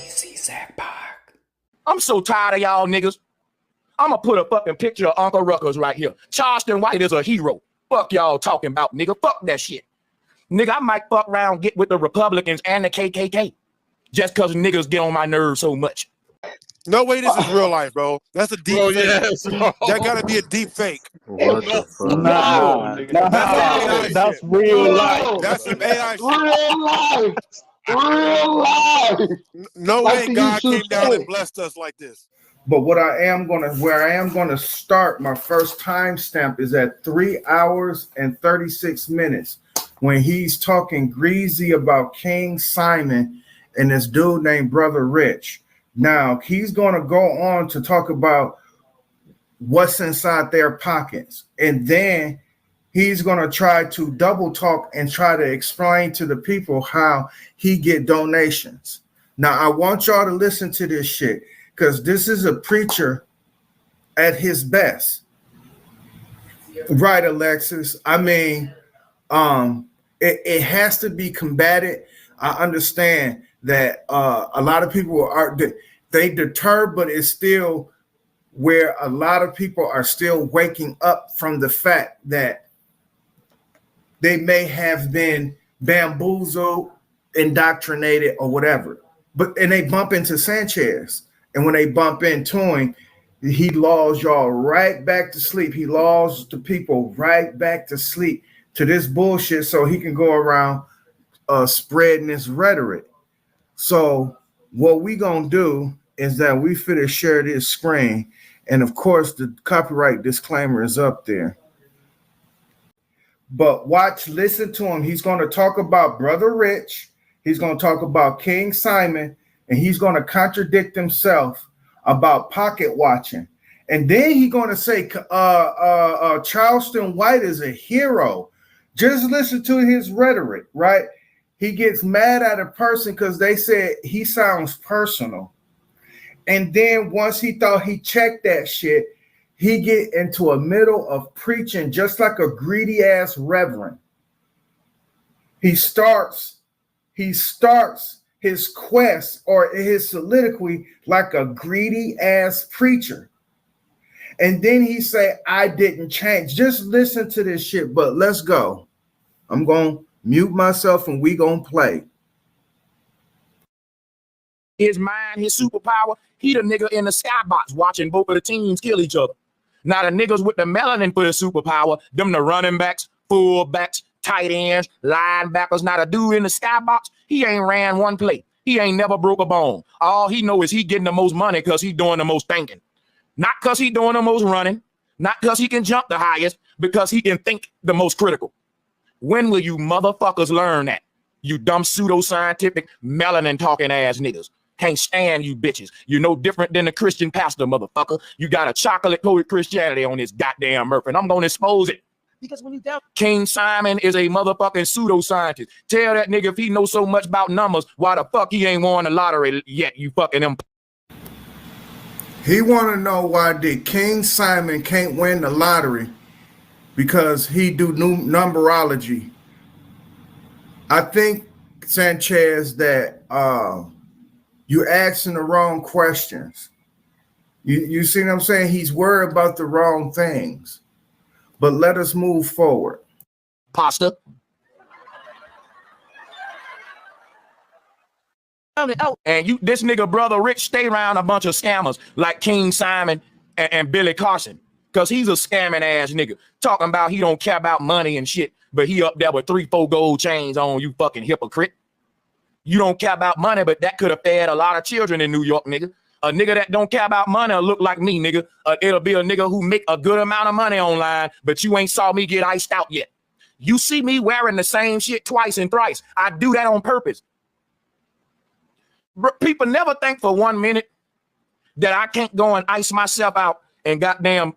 ChiefZacPac. I'm so tired of y'all niggas. I'ma put a fucking picture of Uncle Ruckus right here. Charleston White is a hero. Fuck y'all talking about, nigga. Fuck that shit. Nigga, I might fuck around, get with the Republicans and the KKK. Just cause niggas get on my nerves so much. No way, this is real life, bro. That's a deep fake. Yes, That gotta be a deep fake. What the fuck? Nah, that's real life. That's some AI shit. Real life. Real life. No Like way the God YouTube came down say. and blessed us like this. But where I am gonna start, my first timestamp is at 3 hours and 36 minutes when he's talking greasy about King Simon and this dude named Brother Rich. Now he's gonna go on to talk about what's inside their pockets, and then he's gonna try to double talk and try to explain to the people how he get donations. Now I want y'all to listen to this shit, because this is a preacher at his best. Right, Alexis? I mean, it has to be combated. I understand that a lot of people they deter, but it's still where a lot of people are still waking up from the fact that they may have been bamboozled, indoctrinated, or whatever. And they bump into Sanchez. And when they bump into him, he lulls y'all right back to sleep. He lulls the people right back to sleep to this bullshit so he can go around spreading this rhetoric. So what we gonna do is that we finna share this screen. And of course, the copyright disclaimer is up there. But listen to him. He's gonna talk about Brother Rich. He's gonna talk about King Simon. And he's going to contradict himself about pocket watching. And then he's going to say Charleston White is a hero. Just listen to his rhetoric, right? He gets mad at a person because they said he sounds personal. And then once he thought he checked that shit, he get into a middle of preaching just like a greedy ass reverend. He starts his quest or his soliloquy like a greedy ass preacher. And then he say, I didn't change. Just listen to this shit, but let's go. I'm going to mute myself and we going to play. His mind, his superpower, he the nigga in the skybox watching both of the teams kill each other. Now the niggas with the melanin for the superpower, them the running backs, fullbacks, tight ends, linebackers. Not a dude in the skybox. He ain't ran one play. He ain't never broke a bone. All he know is he getting the most money because he doing the most thinking. Not because he doing the most running. Not because he can jump the highest. Because he can think the most critical. When will you motherfuckers learn that? You dumb pseudoscientific melanin talking ass niggas. Can't stand you bitches. You're no different than the Christian pastor, motherfucker. You got a chocolate-coated Christianity on this goddamn earth, and I'm gonna expose it. Because when you doubt King Simon is a motherfucking pseudoscientist. Tell that nigga if he knows so much about numbers, why the fuck he ain't won the lottery yet, you fucking him. He want to know why did King Simon can't win the lottery because he do new numerology. I think, Sanchez, that you're asking the wrong questions. You see what I'm saying? He's worried about the wrong things. But let us move forward. Pasta. And you, this nigga Brother Rich, stay around a bunch of scammers like King Simon and Billy Carson. Because he's a scamming ass nigga. Talking about he don't care about money and shit. But he up there with 3-4 gold chains on, you fucking hypocrite. You don't care about money, but that could have fed a lot of children in New York, nigga. A nigga that don't care about money will look like me, nigga. It'll be a nigga who make a good amount of money online, but you ain't saw me get iced out yet. You see me wearing the same shit twice and thrice. I do that on purpose. People never think for 1 minute that I can't go and ice myself out and goddamn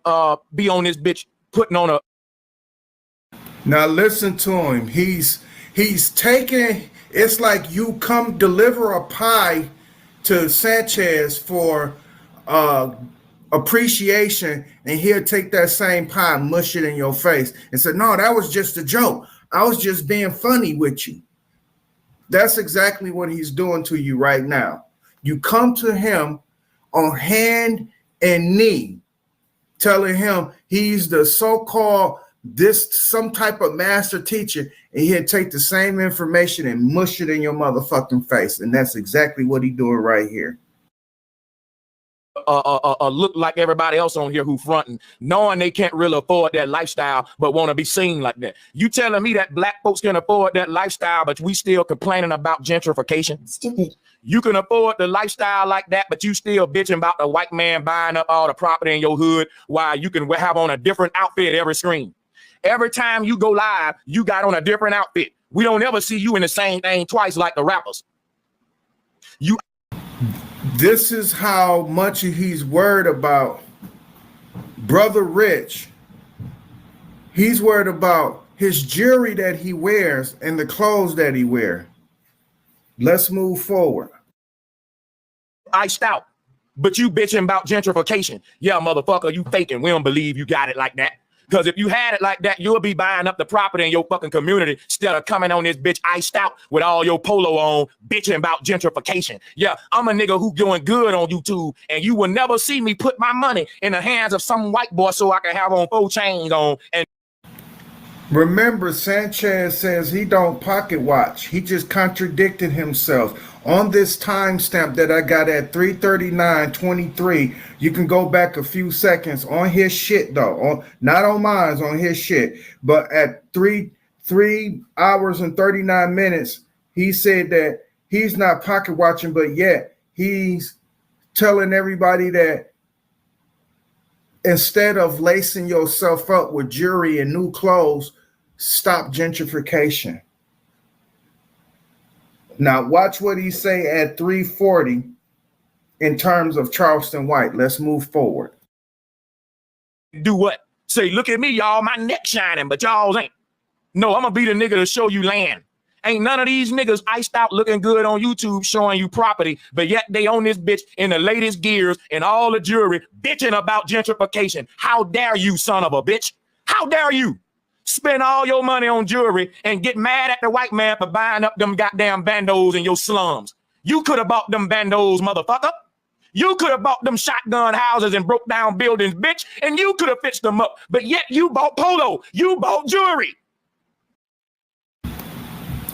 be on this bitch putting on a. Now listen to him. He's taking, it's like you come deliver a pie to Sanchez for appreciation, and he'll take that same pie and mush it in your face and say, no, that was just a joke. I was just being funny with you. That's exactly what he's doing to you right now. You come to him on hand and knee, telling him he's the so-called some type of master teacher, and he'll take the same information and mush it in your motherfucking face. And that's exactly what he's doing right here. Look like everybody else on here who fronting, knowing they can't really afford that lifestyle, but want to be seen like that. You telling me that black folks can afford that lifestyle, but we still complaining about gentrification? Stupid. You can afford the lifestyle like that, but you still bitching about the white man buying up all the property in your hood while you can have on a different outfit every screen. Every time you go live, you got on a different outfit. We don't ever see you in the same thing twice like the rappers. This is how much he's worried about Brother Rich. He's worried about his jewelry that he wears and the clothes that he wears. Let's move forward. Iced out, but you bitching about gentrification. Yeah, motherfucker, you faking. We don't believe you got it like that. Because if you had it like that, you'll be buying up the property in your fucking community instead of coming on this bitch iced out with all your polo on, bitching about gentrification. Yeah, I'm a nigga who doing good on YouTube, and you will never see me put my money in the hands of some white boy so I can have on 4 chains on. And remember, Sanchez says he don't pocket watch. He just contradicted himself. On this timestamp that I got at 3:39:23, you can go back a few seconds on his shit though. Not on mine, on his shit. But at 3 hours and 39 minutes, he said that he's not pocket watching, but yet he's telling everybody that instead of lacing yourself up with jewelry and new clothes, stop gentrification. Now watch what he say at 3:40 in terms of Charleston White. Let's move forward. do what? Say, look at me, y'all, my neck shining, but y'all's ain't. No, I'm gonna be the nigga to show you land. Ain't none of these niggas iced out looking good on YouTube showing you property, but yet they own this bitch in the latest gears and all the jewelry bitching about gentrification. How dare you, son of a bitch? How dare you spend all your money on jewelry and get mad at the white man for buying up them goddamn bandos in your slums? You could have bought them bandos, motherfucker. You could have bought them shotgun houses and broke down buildings, bitch, and you could have fixed them up, but yet you bought polo. You bought jewelry.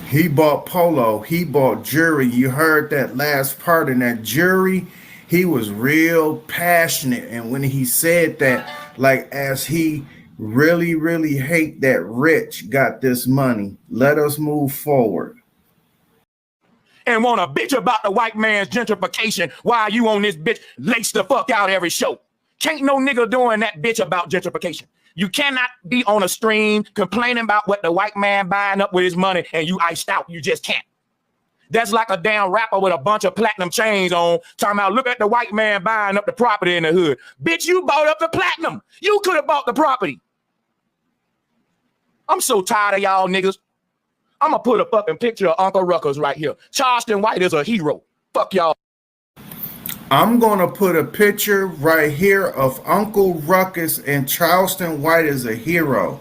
He bought polo. He bought jewelry. You heard that last part in that jewelry. He was real passionate. And when he said that, like, as he really, really hate that Rich got this money, let us move forward. And want to bitch about the white man's gentrification while you on this bitch lace the fuck out every show. Can't no nigga doing that bitch about gentrification. You cannot be on a stream complaining about what the white man buying up with his money and you iced out. You just can't. That's like a damn rapper with a bunch of platinum chains on talking about, look at the white man buying up the property in the hood. Bitch, you bought up the platinum. You could have bought the property. I'm so tired of y'all niggas. I'm going to put a fucking picture of Uncle Ruckus right here. Charleston White is a hero. Fuck y'all. I'm going to put a picture right here of Uncle Ruckus, and Charleston White is a hero.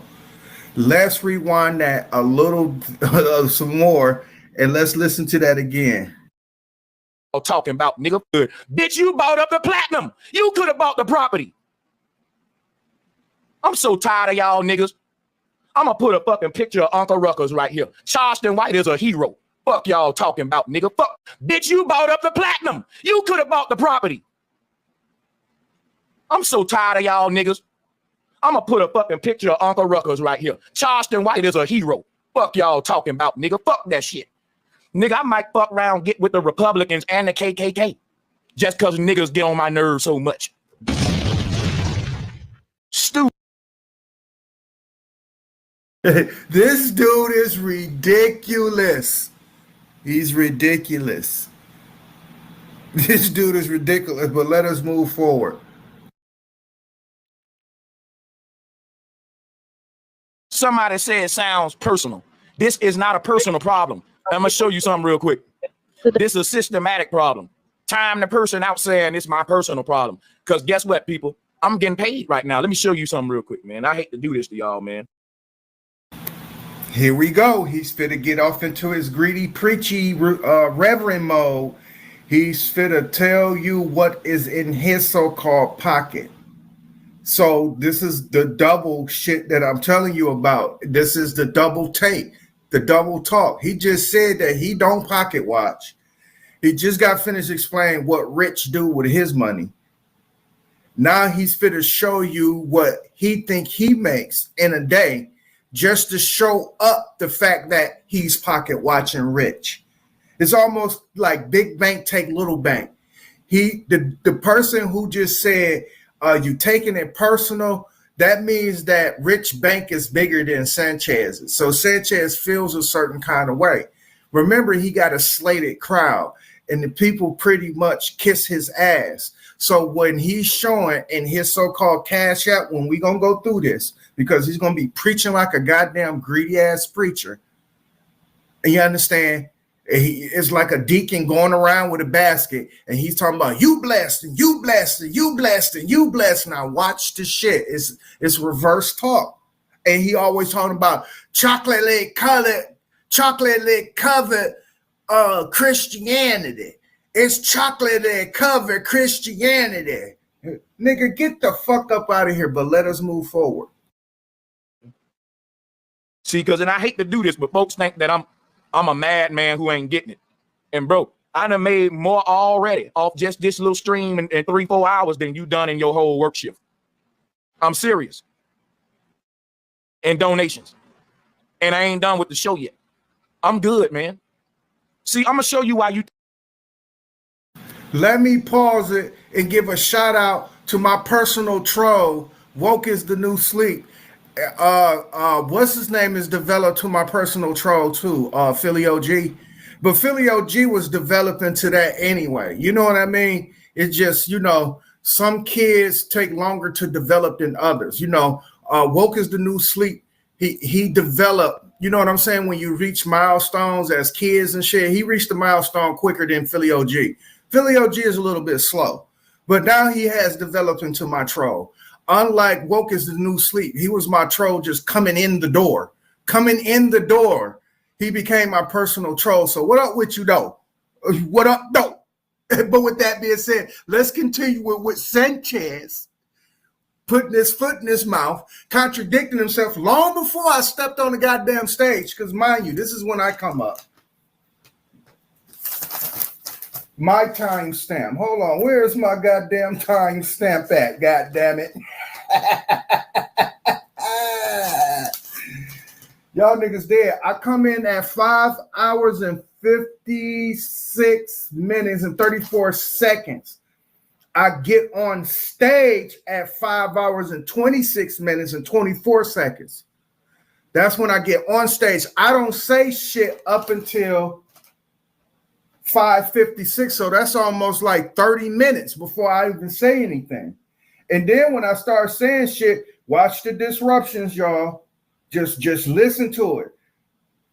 Let's rewind that a little, some more, and let's listen to that again. Talking about nigga good. Bitch, you bought up the platinum. You could have bought the property. I'm so tired of y'all niggas. I'm going to put a fucking picture of Uncle Ruckus right here. Charleston White is a hero. Fuck y'all talking about, nigga. Fuck. Bitch, you bought up the platinum. You could have bought the property. I'm so tired of y'all niggas. I'm going to put a fucking picture of Uncle Ruckus right here. Charleston White is a hero. Fuck y'all talking about, nigga. Fuck that shit. Nigga, I might fuck around, get with the Republicans and the KKK. Just because niggas get on my nerves so much. Stupid. This dude is ridiculous. He's ridiculous. This dude is ridiculous, but let us move forward. Somebody said it sounds personal. This is not a personal problem. I'm going to show you something real quick. This is a systematic problem. Time the person out saying it's my personal problem. Because guess what, people? I'm getting paid right now. Let me show you something real quick, man. I hate to do this to y'all, man. Here we go. He's fit to get off into his greedy, preachy reverend mode. He's finna tell you what is in his so-called pocket. So this is the double shit that I'm telling you about. This is the double take, the double talk. He just said that he don't pocket watch. He just got finished explaining what Rich do with his money. Now he's finna show you what he think he makes in a day just to show up the fact that he's pocket watching Rich. It's almost like big bank take little bank. The person who just said you taking it personal, that means that Rich Bank is bigger than Sanchez's. So Sanchez feels a certain kind of way. Remember, he got a slated crowd, and the people pretty much kiss his ass. So when he's showing in his so-called Cash App, when we going to go through this, because he's going to be preaching like a goddamn greedy-ass preacher, and you understand, it's like a deacon going around with a basket, and he's talking about you blessed, and you blessed, and you blessed, and you blessed. Now watch the shit. It's reverse talk. And he always talking about chocolate covered Christianity. It's chocolate covered Christianity. Nigga, get the fuck up out of here, but let us move forward. See, and I hate to do this, but folks think that I'm a madman who ain't getting it. And bro, I done made more already off just this little stream in 3-4 hours than you done in your whole work shift. I'm serious. And donations. And I ain't done with the show yet. I'm good, man. See, I'm gonna show you why you. Let me pause it and give a shout out to my personal troll. Woke is the new sleep. What's his name is developed to my personal troll too, Philly OG. But Philly OG was developing to that anyway. You know what I mean? It's just, some kids take longer to develop than others. Woke is the new sleep. He developed, you know what I'm saying? When you reach milestones as kids and shit, he reached the milestone quicker than Philly OG. Philly OG is a little bit slow, but now he has developed into my troll. Unlike Woke is the new sleep, he was my troll just coming in the door. He became my personal troll. So what up with you, though? What up, though? But with that being said, let's continue with Sanchez putting his foot in his mouth, contradicting himself long before I stepped on the goddamn stage. Because mind you, this is when I come up. My time stamp. Hold on. Where's my goddamn time stamp at? God damn it. Y'all niggas dead. I come in at 5 hours and 56 minutes and 34 seconds. I get on stage at 5 hours and 26 minutes and 24 seconds. That's when I get on stage. I don't say shit up until 5:56, so that's almost like 30 minutes before I even say anything. And then when I start saying shit, watch the disruptions, y'all. Just listen to it.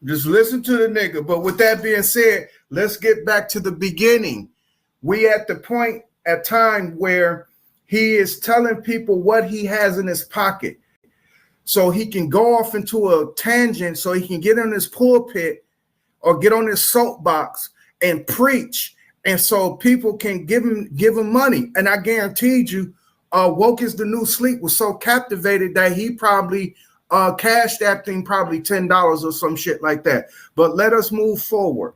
Just listen to the nigga. But with that being said, let's get back to the beginning. We at the point at time where he is telling people what he has in his pocket, so he can go off into a tangent, so he can get in his pulpit or get on his soapbox and preach, and so people can give him money. And I guaranteed you, Woke is the new sleep was so captivated that he probably cashed that thing probably $10 or some shit like that. But let us move forward.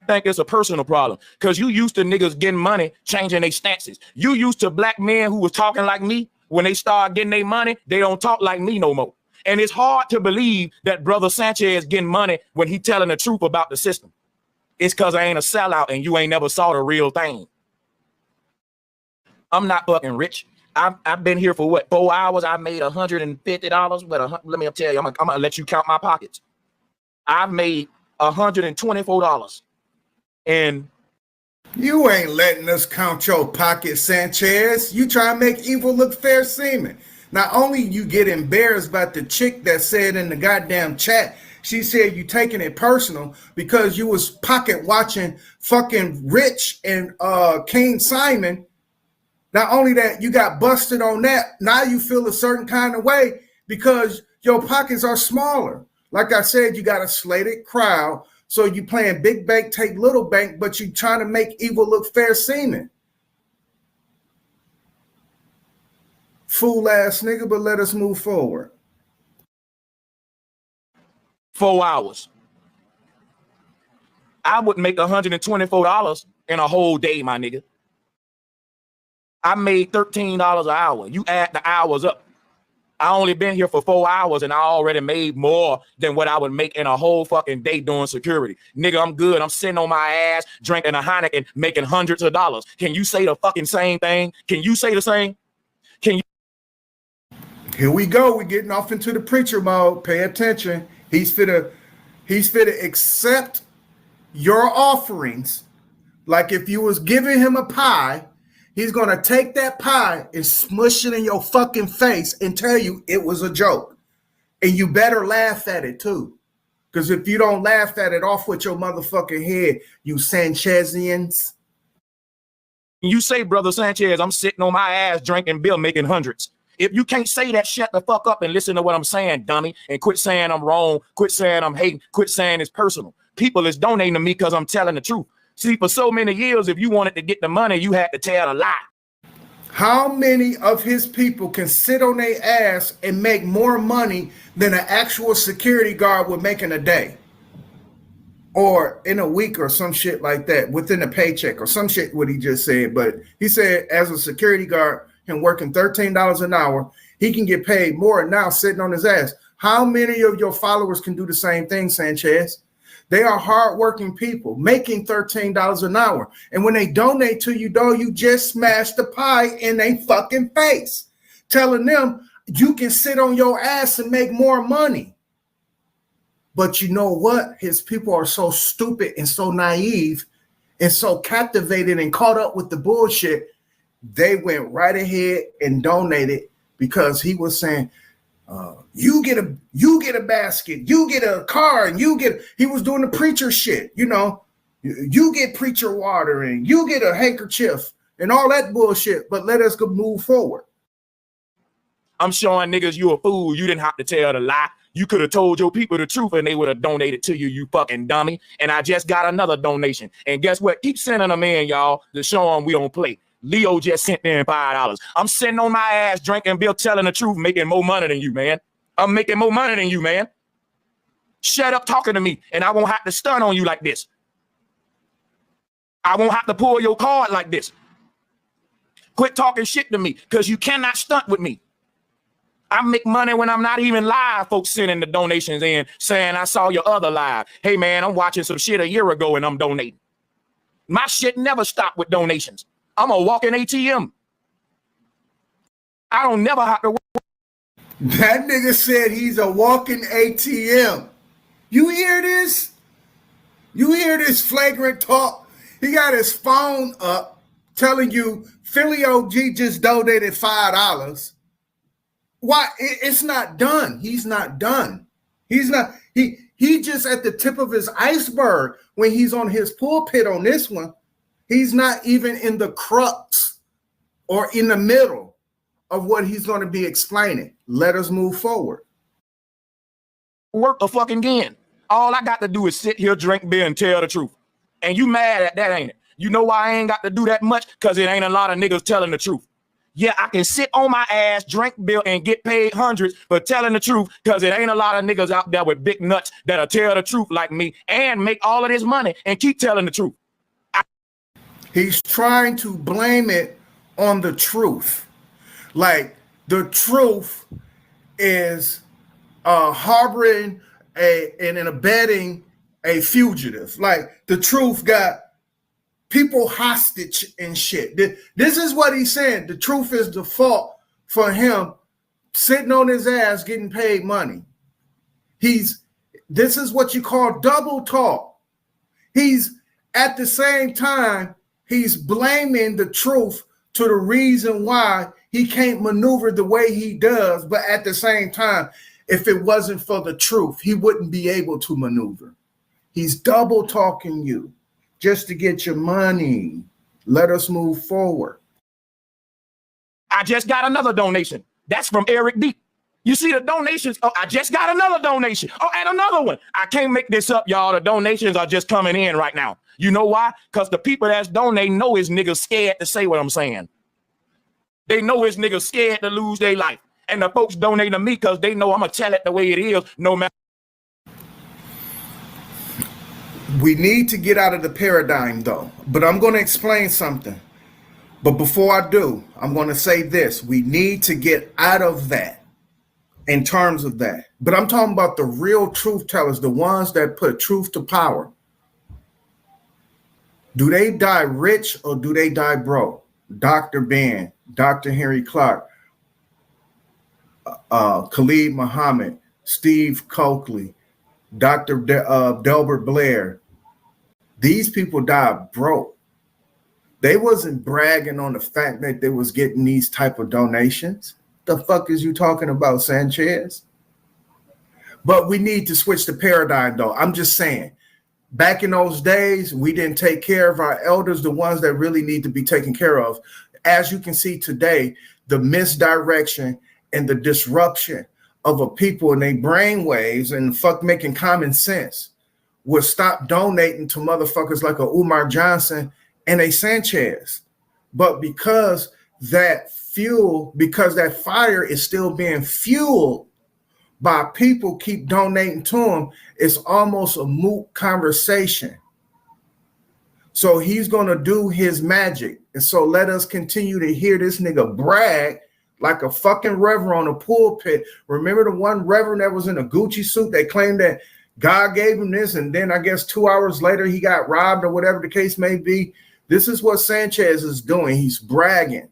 I think it's a personal problem because you used to niggas getting money, changing their stances. You used to black men who was talking like me. When they start getting their money, they don't talk like me no more. And it's hard to believe that Brother Sanchez getting money when he telling the truth about the system. It's because I ain't a sellout and you ain't never saw the real thing. I'm not fucking rich. I've been here for what, 4 hours? I made $150. But let me tell you, I'm gonna let you count my pockets. I've made $124. And you ain't letting us count your pockets, Sanchez. You try to make evil look fair seeming. Not only you get embarrassed about the chick that said in the goddamn chat, she said you taking it personal because you was pocket watching fucking Rich and King Simon. Not only that, you got busted on that. Now you feel a certain kind of way because your pockets are smaller. Like I said, you got a slated crowd. So you playing big bank, take little bank, but you trying to make evil look fair seeming. Fool ass nigga, but let us move forward. 4 hours. I would make $124 in a whole day, my nigga. I made $13 an hour. You add the hours up. I only been here for 4 hours and I already made more than what I would make in a whole fucking day doing security. Nigga, I'm good. I'm sitting on my ass, drinking a Heineken, making hundreds of dollars. Can you say the fucking same thing? Can you say the same? Can you? Here we go. We're getting off into the preacher mode. Pay attention. He's finna accept your offerings. Like if you was giving him a pie, he's gonna take that pie and smush it in your fucking face and tell you it was a joke. And you better laugh at it too. Because if you don't laugh at it, off with your motherfucking head, you Sanchezians. You say, Brother Sanchez, I'm sitting on my ass drinking beer, making hundreds. If you can't say that, shut the fuck up and listen to what I'm saying, dummy, and quit saying I'm wrong, quit saying I'm hating, quit saying it's personal. People is donating to me because I'm telling the truth. See, for so many years, if you wanted to get the money, you had to tell a lie. How many of his people can sit on their ass and make more money than an actual security guard would make in a day? Or in a week or some shit like that, within a paycheck or some shit what he just said. But he said as a security guard and working $13 an hour, he can get paid more now sitting on his ass. How many of your followers can do the same thing, Sanchez? They are hardworking people making $13 an hour. And when they donate to you, though, you just smash the pie in their fucking face, telling them you can sit on your ass and make more money. But you know what? His people are so stupid and so naive and so captivated and caught up with the bullshit. They went right ahead and donated because he was saying, you get a basket, you get a car, and he was doing the preacher shit, you know, you get preacher water and you get a handkerchief and all that bullshit, but let us go move forward. I'm showing niggas you a fool. You didn't have to tell the lie. You could have told your people the truth and they would have donated to you, you fucking dummy. And I just got another donation. And guess what? Keep sending them in, y'all, to show them we don't play. Leo just sent in $5. I'm sitting on my ass drinking beer, telling the truth, making more money than you, man. I'm making more money than you, man. Shut up talking to me, and I won't have to stun on you like this. I won't have to pull your card like this. Quit talking shit to me, because you cannot stunt with me. I make money when I'm not even live, folks sending the donations in, saying I saw your other live. Hey, man, I'm watching some shit a year ago, and I'm donating. My shit never stopped with donations. I'm a walking ATM. I don't never have to work. That nigga said he's a walking ATM. You hear this? You hear this flagrant talk? He got his phone up telling you Philly OG just donated $5. Why? It's not done. He's not done. He's not. He just at the tip of his iceberg when he's on his pulpit on this one. He's not even in the crux or in the middle of what he's going to be explaining. Let us move forward. Work a fucking again. All I got to do is sit here, drink beer, and tell the truth. And you mad at that, ain't it? You know why I ain't got to do that much? Because it ain't a lot of niggas telling the truth. Yeah, I can sit on my ass, drink beer, and get paid hundreds for telling the truth because it ain't a lot of niggas out there with big nuts that'll tell the truth like me and make all of this money and keep telling the truth. He's trying to blame it on the truth. Like the truth is harboring and abetting a fugitive. Like the truth got people hostage and shit. This is what he's saying. The truth is the fault for him sitting on his ass getting paid money. This is what you call double talk. He's at the same time, he's blaming the truth to the reason why he can't maneuver the way he does. But at the same time, if it wasn't for the truth, he wouldn't be able to maneuver. He's double talking you just to get your money. Let us move forward. I just got another donation. That's from Eric D. You see the donations. Oh, I just got another donation. Oh, and another one. I can't make this up, y'all. The donations are just coming in right now. You know why? Because the people that's donating know his niggas scared to say what I'm saying. They know his niggas scared to lose their life. And the folks donate to me because they know I'm going to tell it the way it is, no matter. We need to get out of the paradigm, though. But I'm going to explain something. But before I do, I'm going to say this. We need to get out of that in terms of that. But I'm talking about the real truth tellers, the ones that put truth to power. Do they die rich or do they die broke? Dr. Ben, Dr. Henry Clark, Khalid Muhammad, Steve Coakley, Dr. Delbert Blair. These people died broke. They wasn't bragging on the fact that they was getting these type of donations. The fuck is you talking about, Sanchez? But we need to switch the paradigm, though. I'm just saying, back in those days, we didn't take care of our elders, the ones that really need to be taken care of. As you can see today, the misdirection and the disruption of a people and their brainwaves and fuck making common sense will stop donating to motherfuckers like a Umar Johnson and a Sanchez. But because that fire is still being fueled by people keep donating to him, it's almost a moot conversation. So he's going to do his magic. And so let us continue to hear this nigga brag like a fucking reverend on a pulpit. Remember the one reverend that was in a Gucci suit? They claimed that God gave him this, and then I guess 2 hours later he got robbed or whatever the case may be. This is what Sanchez is doing. He's bragging.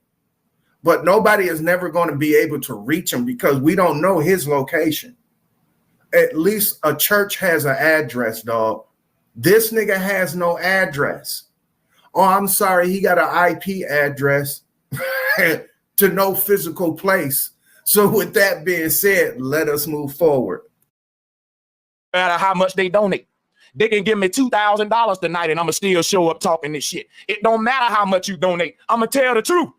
But nobody is never going to be able to reach him because we don't know his location. At least a church has an address, dog. This nigga has no address. Oh, I'm sorry, he got an IP address to no physical place. So with that being said, let us move forward. No matter how much they donate. They can give me $2,000 tonight and I'm going to still show up talking this shit. It don't matter how much you donate. I'm going to tell the truth.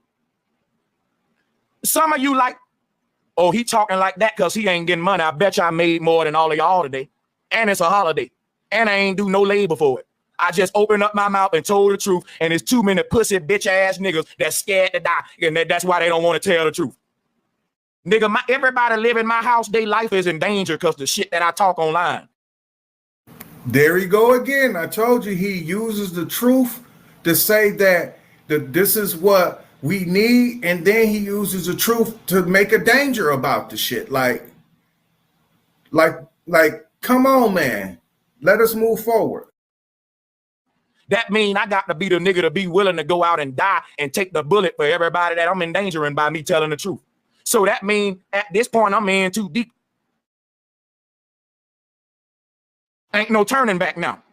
Some of you like, oh, he talking like that because he ain't getting money. I bet you I made more than all of y'all today. And it's a holiday. And I ain't do no labor for it. I just opened up my mouth and told the truth. And there's too many pussy bitch ass niggas that's scared to die. And that's why they don't want to tell the truth. Nigga, everybody live in my house, their life is in danger because the shit that I talk online. There you go again. I told you he uses the truth to say that this is what we need, and then he uses the truth to make a danger about the shit. Like, come on, man. Let us move forward. That mean I got to be the nigga to be willing to go out and die and take the bullet for everybody that I'm endangering by me telling the truth. So that mean at this point I'm in too deep. Ain't no turning back now.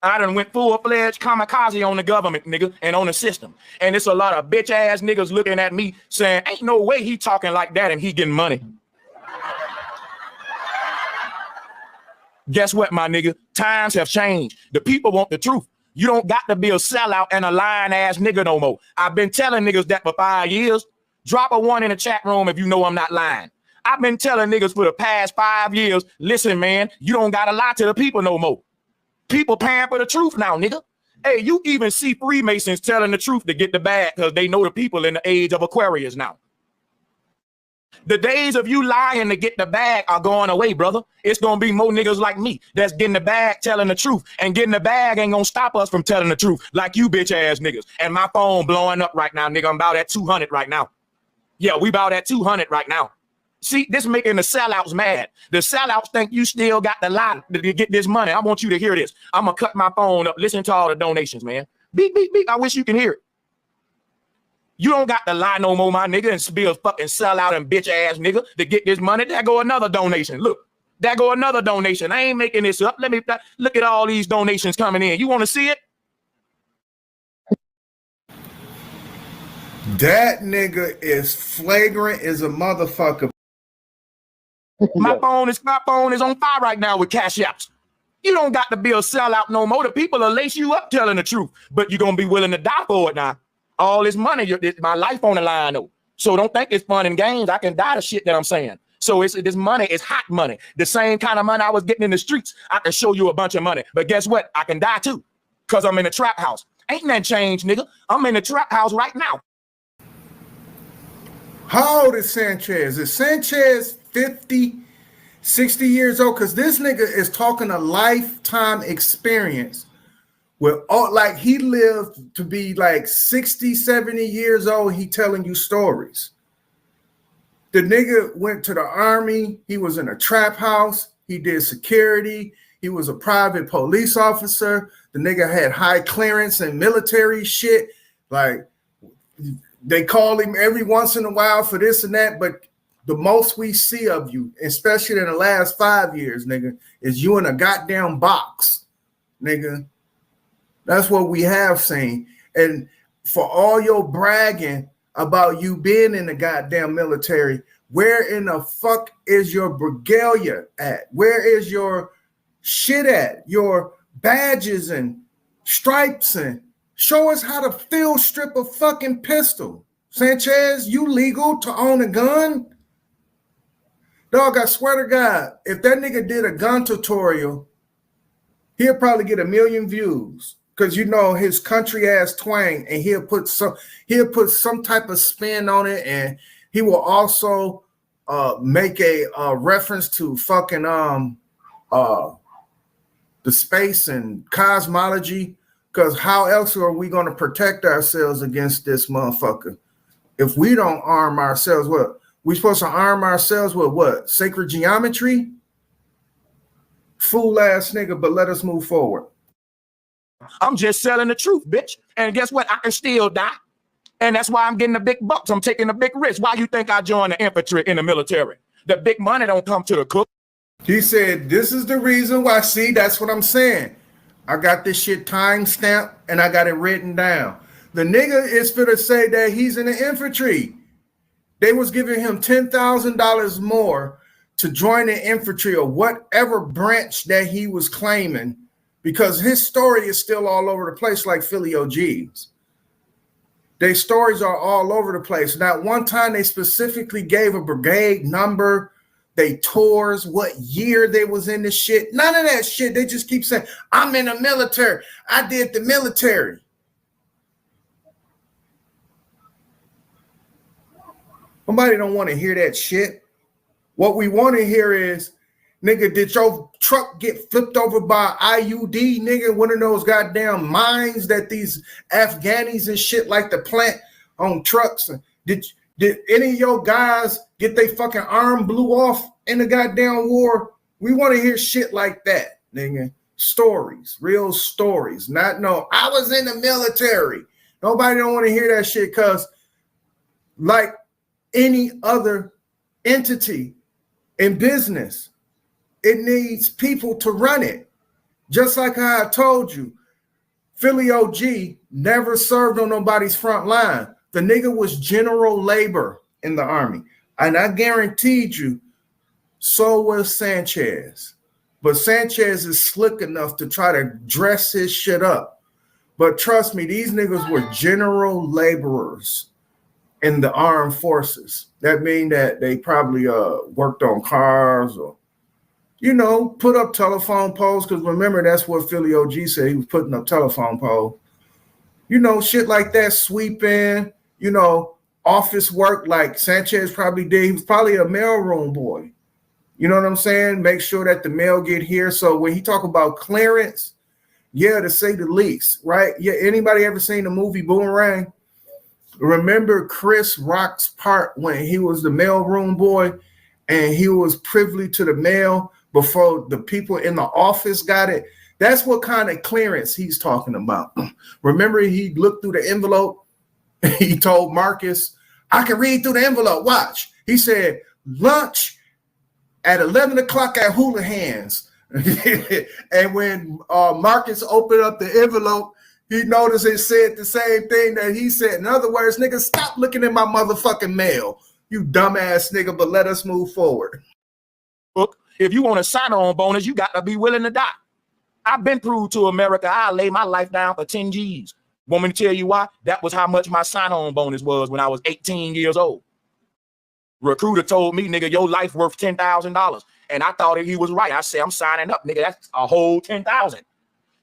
I done went full-fledged kamikaze on the government, nigga, and on the system. And it's a lot of bitch-ass niggas looking at me saying, ain't no way he talking like that and he getting money. Guess what, my nigga? Times have changed. The people want the truth. You don't got to be a sellout and a lying-ass nigga no more. I've been telling niggas that for 5 years. Drop a 1 in the chat room if you know I'm not lying. I've been telling niggas for the past 5 years, listen, man, you don't got to lie to the people no more. People paying for the truth now, nigga. Hey, you even see Freemasons telling the truth to get the bag because they know the people in the age of Aquarius now. The days of you lying to get the bag are going away, brother. It's going to be more niggas like me that's getting the bag telling the truth. And getting the bag ain't going to stop us from telling the truth like you bitch ass niggas. And my phone blowing up right now, nigga. I'm about at 200 right now. Yeah, we about at 200 right now. See, this making the sellouts mad. The sellouts think you still got the lie to get this money. I want you to hear this. I'm going to cut my phone up. Listen to all the donations, man. Beep, beep, beep. I wish you can hear it. You don't got to lie no more, my nigga, and be a fucking sellout and bitch ass nigga to get this money. There go another donation. Look, there go another donation. I ain't making this up. Let me look at all these donations coming in. You want to see it? That nigga is flagrant as a motherfucker. My phone is on fire right now with Cashapp. You don't got to be a sellout no more. The people will lace you up telling the truth, but you're gonna be willing to die for it now. All this money, my life on the line though. So don't think it's fun and games. I can die the shit that I'm saying. So this money is hot money. The same kind of money I was getting in the streets. I can show you a bunch of money. But guess what? I can die too. Because I'm in a trap house. Ain't that changed, nigga? I'm in a trap house right now. How old is Sanchez? Is Sanchez 50, 60 years old? Because this nigga is talking a lifetime experience with all, like he lived to be like 60, 70 years old. He telling you stories. The nigga went to the army. He was in a trap house. He did security. He was a private police officer. The nigga had high clearance and military shit. Like, they call him every once in a while for this and that, but the most we see of you, especially in the last 5 years, nigga, is you in a goddamn box, nigga. That's what we have seen. And for all your bragging about you being in the goddamn military, where in the fuck is your regalia at? Where is your shit at? Your badges and stripes, and show us how to field strip a fucking pistol. Sanchez, you legal to own a gun? Dog, I swear to God, if that nigga did a gun tutorial, he'll probably get 1 million views. Because you know his country ass twang, and he'll put some type of spin on it, and he will also make a reference to fucking the space and cosmology. Because how else are we going to protect ourselves against this motherfucker if we don't arm ourselves? What we supposed to arm ourselves with? What, sacred geometry? Fool ass nigga. But let us move forward. I'm just selling the truth, bitch. And guess what? I can still die. And that's why I'm getting the big bucks. I'm taking the big risk. Why you think I joined the infantry in the military? The big money don't come to the cook. He said, this is the reason why. See, that's what I'm saying. I got this shit time stamped and I got it written down. The nigga is finna say that he's in the infantry. They was giving him $10,000 more to join the infantry or whatever branch that he was claiming, because his story is still all over the place like Philly OG's. Their stories are all over the place. Not one time they specifically gave a brigade number, they tours, what year they was in this shit. None of that shit. They just keep saying, I'm in the military. I did the military. Nobody don't want to hear that shit. What we want to hear is, nigga, did your truck get flipped over by IUD, nigga? One of those goddamn mines that these Afghanis and shit like to plant on trucks. Did any of your guys get their fucking arm blew off in the goddamn war? We want to hear shit like that, nigga. Stories, real stories. Not no, I was in the military. Nobody don't want to hear that shit, because like any other entity in business, it needs people to run it. Just like how I told you, Philly OG never served on nobody's front line. The nigga was general labor in the army. And I guaranteed you, so was Sanchez. But Sanchez is slick enough to try to dress his shit up. But trust me, these niggas were general laborers in the armed forces. That means that they probably worked on cars or, you know, put up telephone poles, because remember, that's what Philly OG said. He was putting up telephone poles. You know, shit like that, sweeping, you know, office work like Sanchez probably did. He was probably a mailroom boy. You know what I'm saying? Make sure that the mail get here. So when he talk about clearance, yeah, to say the least, right? Yeah, anybody ever seen the movie Boomerang? Remember Chris Rock's part when he was the mailroom boy and he was privy to the mail before the people in the office got it? That's what kind of clearance he's talking about. Remember, he looked through the envelope. He told Marcus, I can read through the envelope. Watch. He said, lunch at 11 o'clock at Houlihan's. And when Marcus opened up the envelope, he noticed it said the same thing that he said. In other words, nigga, stop looking at my motherfucking mail, you dumbass nigga, but let us move forward. Look, if you want a sign-on bonus, you got to be willing to die. I've been through to America. I lay my life down for 10 G's. Want me to tell you why? That was how much my sign-on bonus was when I was 18 years old. Recruiter told me, nigga, your life worth $10,000. And I thought he was right. I said, I'm signing up, nigga. That's a whole 10,000.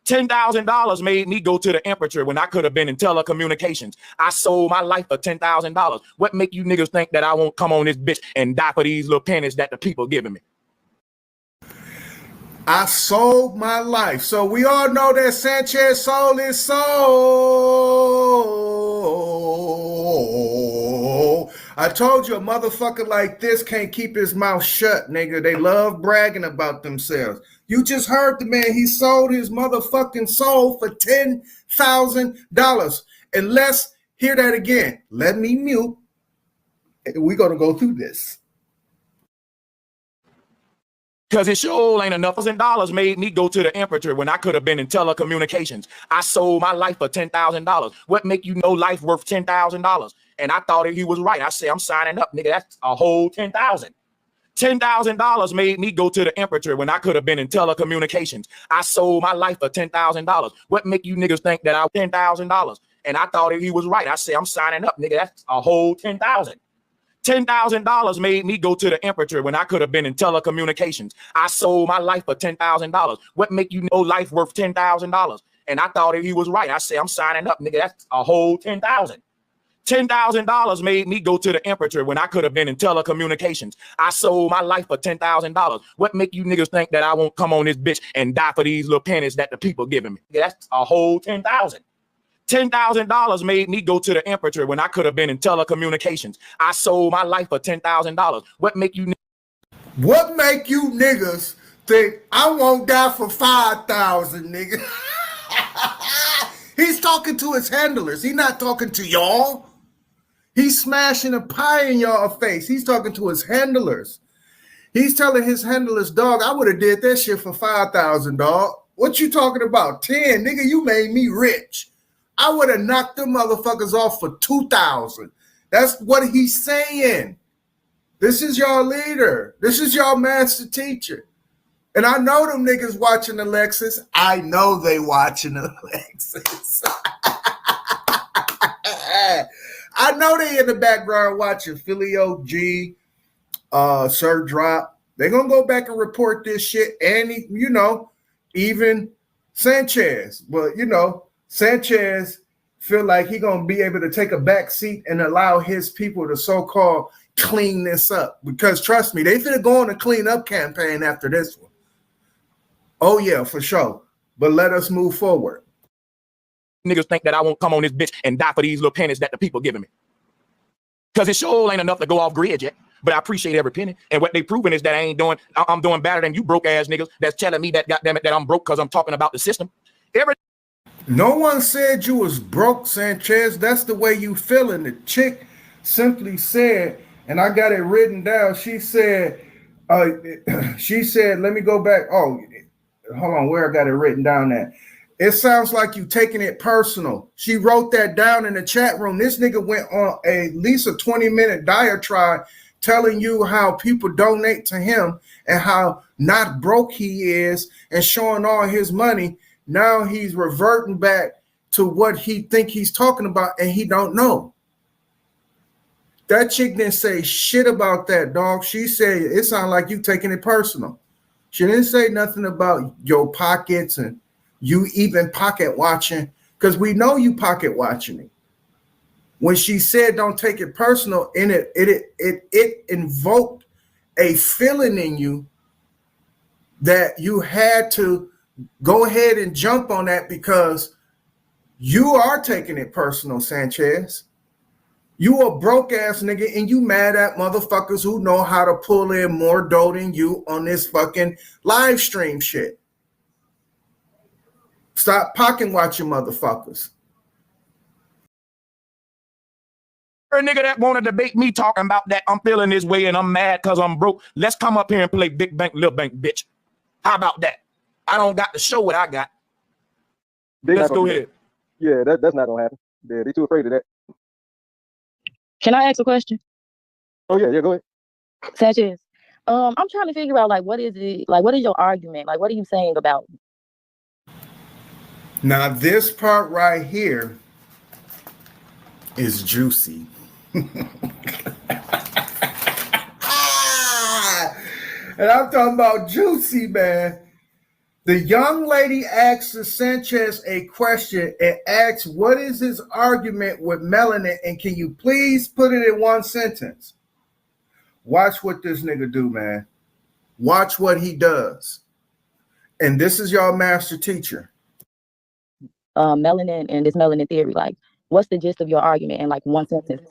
$10,000 made me go to the emperor when I could have been in telecommunications. I sold my life for $10,000. What make you niggas think that I won't come on this bitch and die for these little pennies that the people giving me? I sold my life. So we all know that Sanchez sold his soul. I told you a motherfucker like this can't keep his mouth shut, nigga. They love bragging about themselves. You just heard the man. He sold his motherfucking soul for $10,000. And let's hear that again. Let me mute. We're going to go through this. Because it sure ain't enough dollars made me go to the emperor when I could have been in telecommunications. I sold my life for $10,000. What make you know life worth $10,000? And I thought he was right. I said, I'm signing up, nigga. That's a whole 10,000. $10,000 made me go to the emperor when I could have been in telecommunications. I sold my life for $10,000. What make you niggas think that I $10,000? And I thought he was right. I said, I'm signing up, nigga. That's a whole 10,000. $10,000 made me go to the emperor when I could have been in telecommunications. I sold my life for $10,000. What make you know life worth $10,000? And I thought he was right. I said, I'm signing up, nigga. That's a whole 10,000. $10,000 made me go to the emperor when I could have been in telecommunications. I sold my life for $10,000. What make you niggas think that I won't come on this bitch and die for these little pennies that the people giving me? That's a whole 10,000. $10,000 made me go to the emperor when I could have been in telecommunications. I sold my life for $10,000. What make you niggas think I won't die for 5,000, nigga? He's talking to his handlers. He's not talking to y'all. He's smashing a pie in y'all face. He's talking to his handlers. He's telling his handlers, dog, I would have did that shit for 5,000, dog. What you talking about? 10, nigga, you made me rich. I would have knocked them motherfuckers off for 2,000. That's what he's saying. This is your leader. This is your master teacher. And I know them niggas watching Alexis. I know they watching Alexis. I know they in the background watching Philly OG, Sir Drop. They're going to go back and report this shit. And, even Sanchez. But, Sanchez feel like he going to be able to take a back seat and allow his people to so-called clean this up. Because trust me, they finna go on a clean up campaign after this one. Oh, yeah, for sure. But let us move forward. Niggas think that I won't come on this bitch and die for these little pennies that the people giving me. Because it sure ain't enough to go off grid yet. But I appreciate every penny. And what they proving is that I'm doing better than you broke ass niggas that's telling me that, goddamn it, that I'm broke because I'm talking about the system. No one said you was broke, Sanchez. That's the way you feeling. The chick simply said, and I got it written down. She said, let me go back. Oh, hold on, where I got it written down at. It sounds like you taking it personal. She wrote that down in the chat room. This nigga went on at least a 20-minute diatribe telling you how people donate to him and how not broke he is and showing all his money. Now he's reverting back to what he think he's talking about and he don't know. That chick didn't say shit about that, dog. She said it sounded like you taking it personal. She didn't say nothing about your pockets and you even pocket watching, because we know you pocket watching it. When she said don't take it personal, and it invoked a feeling in you that you had to go ahead and jump on that because you are taking it personal, Sanchez. You a broke ass nigga and you mad at motherfuckers who know how to pull in more dough than you on this fucking live stream shit. Stop pocket watching motherfuckers. A nigga that want to debate me talking about that I'm feeling this way and I'm mad because I'm broke. Let's come up here and play big bank, little bank, bitch. How about that? I don't got to show what I got. Let's go ahead. Yeah, that's not gonna happen. They too afraid of that. Can I ask a question? Oh yeah, go ahead. Sanchez, I'm trying to figure out what is your argument? Like, what are you saying about? Now this part right here is juicy. And I'm talking about Juicy, man. The young lady asks Sanchez a question and asks, what is his argument with melanin? And can you please put it in one sentence? Watch what this nigga do, man. Watch what he does. And this is your master teacher. Melanin and this melanin theory. Like, what's the gist of your argument in like one sentence?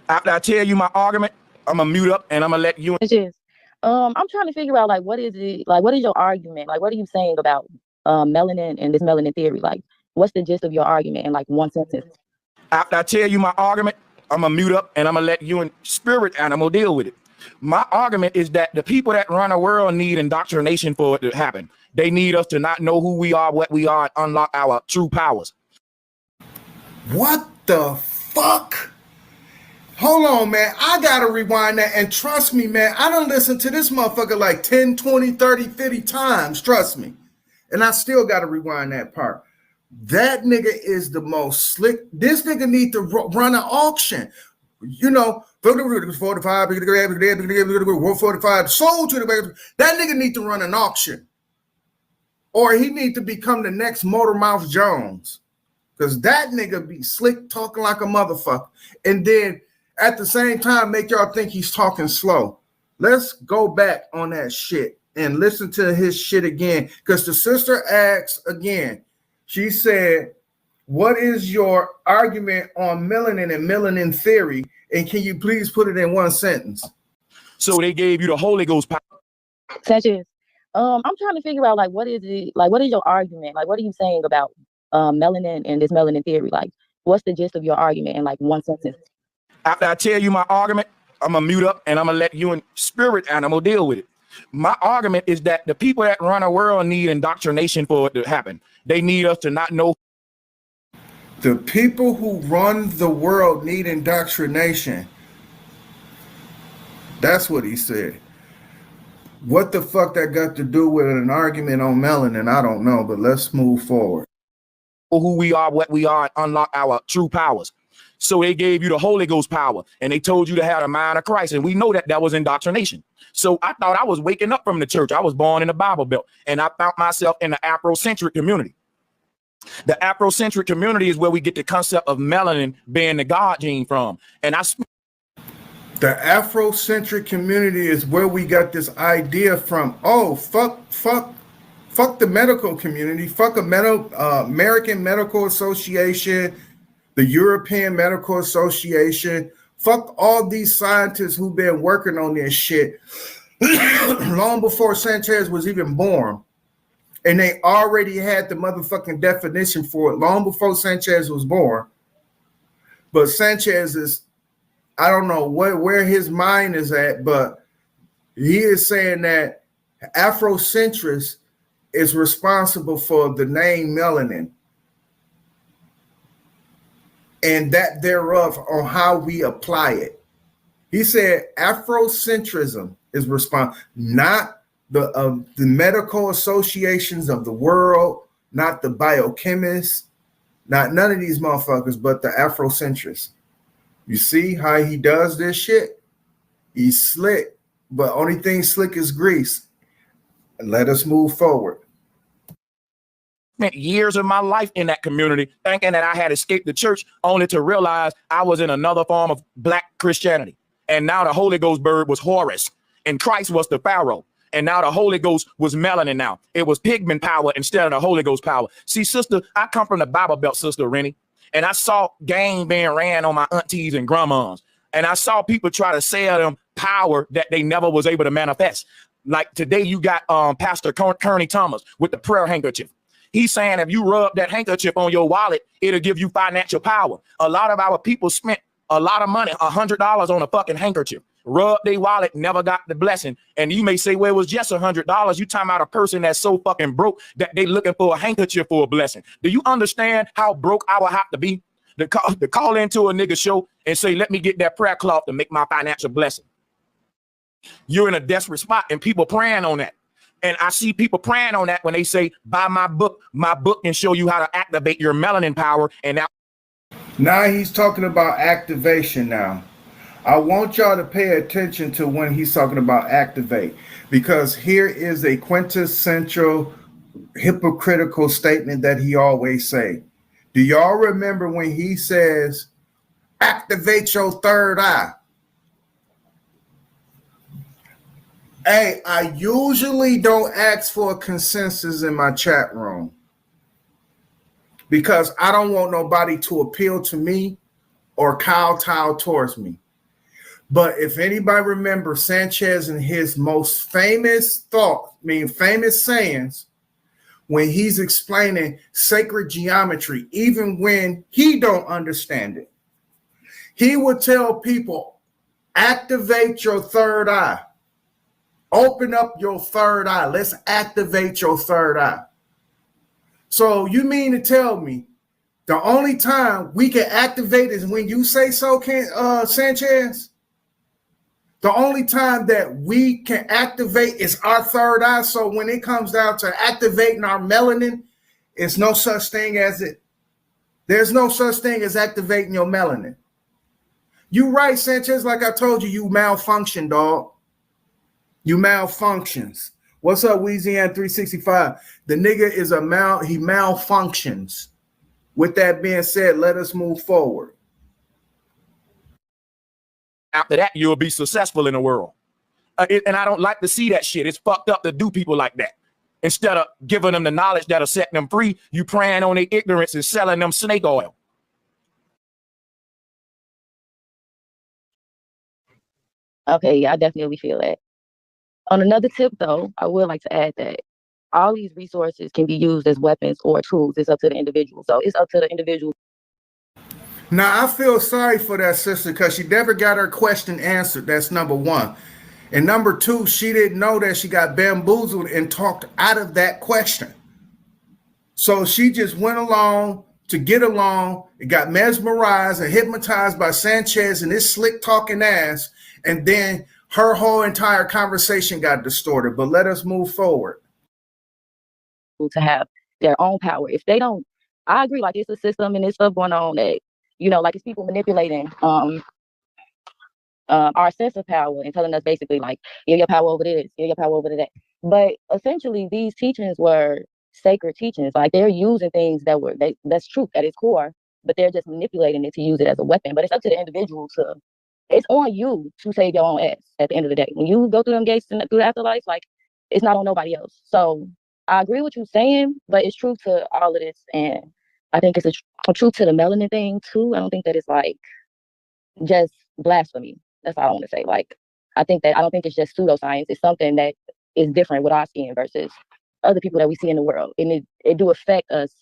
After I tell you my argument, I'm gonna mute up and I'm gonna let you. It's just, I'm trying to figure out like what is it, like what is your argument? Like, what are you saying about melanin and this melanin theory? Like, what's the gist of your argument in like one sentence? After I tell you my argument, I'm gonna mute up and I'm gonna let you and spirit animal deal with it. My argument is that the people that run the world need indoctrination for it to happen. They need us to not know who we are, what we are, and unlock our true powers. What the fuck? Hold on, man. I gotta rewind that. And trust me, man, I done listened to this motherfucker like 10, 20, 30, 50 times. Trust me. And I still gotta rewind that part. That nigga is the most slick. This nigga need to run an auction. You know, 45, 145 sold to the. That nigga need to run an auction. Or he need to become the next Motor Mouth Jones. Because that nigga be slick talking like a motherfucker. And then at the same time, make y'all think he's talking slow. Let's go back on that shit and listen to his shit again. Because the sister asks again, she said, what is your argument on melanin and melanin theory? And can you please put it in one sentence? So they gave you the Holy Ghost power. Sanchez, I'm trying to figure out like what is it, like what is your argument? Like what are you saying about melanin and this melanin theory? Like what's the gist of your argument in like one sentence? After I tell you my argument, I'm gonna mute up and I'm gonna let you and spirit animal deal with it. My argument is that the people that run the world need indoctrination for it to happen. They need us to not know. The people who run the world need indoctrination. That's what he said. What the fuck that got to do with an argument on melanin? I don't know, but let's move forward. Who we are, what we are, and unlock our true powers. So they gave you the Holy Ghost power and they told you to have the mind of Christ. And we know that that was indoctrination. So I thought I was waking up from the church. I was born in the Bible Belt and I found myself in the Afrocentric community. The Afrocentric community is where we get the concept of melanin being the God gene from. And the Afrocentric community is where we got this idea from. Oh, fuck the medical community. Fuck American Medical Association, the European Medical Association. Fuck all these scientists who've been working on this shit long before Sanchez was even born. And they already had the motherfucking definition for it long before Sanchez was born. But Sanchez is, I don't know where his mind is at, but he is saying that Afrocentrist is responsible for the name melanin and that thereof on how we apply it. He said Afrocentrism is responsible, not the medical associations of the world, not the biochemists, not none of these motherfuckers, but the Afrocentrists. You see how he does this shit? He's slick, but only thing slick is grease. And let us move forward. Spent years of my life in that community thinking that I had escaped the church, only to realize I was in another form of Black Christianity. And now the Holy Ghost bird was Horus and Christ was the Pharaoh. And now the Holy Ghost was melanin now. It was pigment power instead of the Holy Ghost power. See, sister, I come from the Bible Belt, sister Rennie, and I saw game being ran on my aunties and grandmas. And I saw people try to sell them power that they never was able to manifest. Like today, you got Pastor Kearney Thomas with the prayer handkerchief. He's saying if you rub that handkerchief on your wallet, it'll give you financial power. A lot of our people spent a lot of money, $100 on a fucking handkerchief. Rub their wallet, never got the blessing. And you may say, well, it was just $100. You talking about a person that's so fucking broke that they looking for a handkerchief for a blessing. Do you understand how broke I would have to be to call into a nigga show and say, let me get that prayer cloth to make my financial blessing? You're in a desperate spot and people praying on that. And I see people praying on that when they say, buy my book can show you how to activate your melanin power. And now he's talking about activation now. I want y'all to pay attention to when he's talking about activate, because here is a quintessential hypocritical statement that he always say. Do y'all remember when he says, activate your third eye? Hey, I usually don't ask for a consensus in my chat room because I don't want nobody to appeal to me or kowtow towards me. But if anybody remembers Sanchez and his most famous famous sayings, when he's explaining sacred geometry, even when he don't understand it, he would tell people, activate your third eye. Open up your third eye. Let's activate your third eye. So you mean to tell me the only time we can activate is when you say so, Sanchez? The only time that we can activate is our third eye. So when it comes down to activating our melanin, it's no such thing as it. There's no such thing as activating your melanin. You right, Sanchez. Like I told you, you malfunction, dog. You malfunctions. What's up, Weezy 365? The nigga is he malfunctions. With that being said, let us move forward. After that, you'll be successful in the world. And I don't like to see that shit. It's fucked up to do people like that. Instead of giving them the knowledge that'll set them free, you preying on their ignorance and selling them snake oil. Okay, yeah, I definitely feel that. On another tip, though, I would like to add that all these resources can be used as weapons or tools. It's up to the individual. So it's up to the individual. Now, I feel sorry for that sister because she never got her question answered. That's number one. And number two, she didn't know that she got bamboozled and talked out of that question. So she just went along to get along and got mesmerized and hypnotized by Sanchez and his slick talking ass. And then her whole entire conversation got distorted. But let us move forward. To have their own power. If they don't, I agree, like it's a system and it's stuff going on that, like it's people manipulating our sense of power and telling us basically like, yeah, your power over this, yeah, your power over that. But essentially these teachings were sacred teachings. Like they're using things that's truth at its core, but they're just manipulating it to use it as a weapon. But it's up to the individual it's on you to save your own ass at the end of the day. When you go through them gates and through the afterlife, like it's not on nobody else. So I agree with you saying, but it's truth to all of this. And I think it's a truth to the melanin thing too. I don't think that it's like just blasphemy. That's all I want to say. Like, I don't think it's just pseudoscience. It's something that is different with our skin versus other people that we see in the world. And it do affect us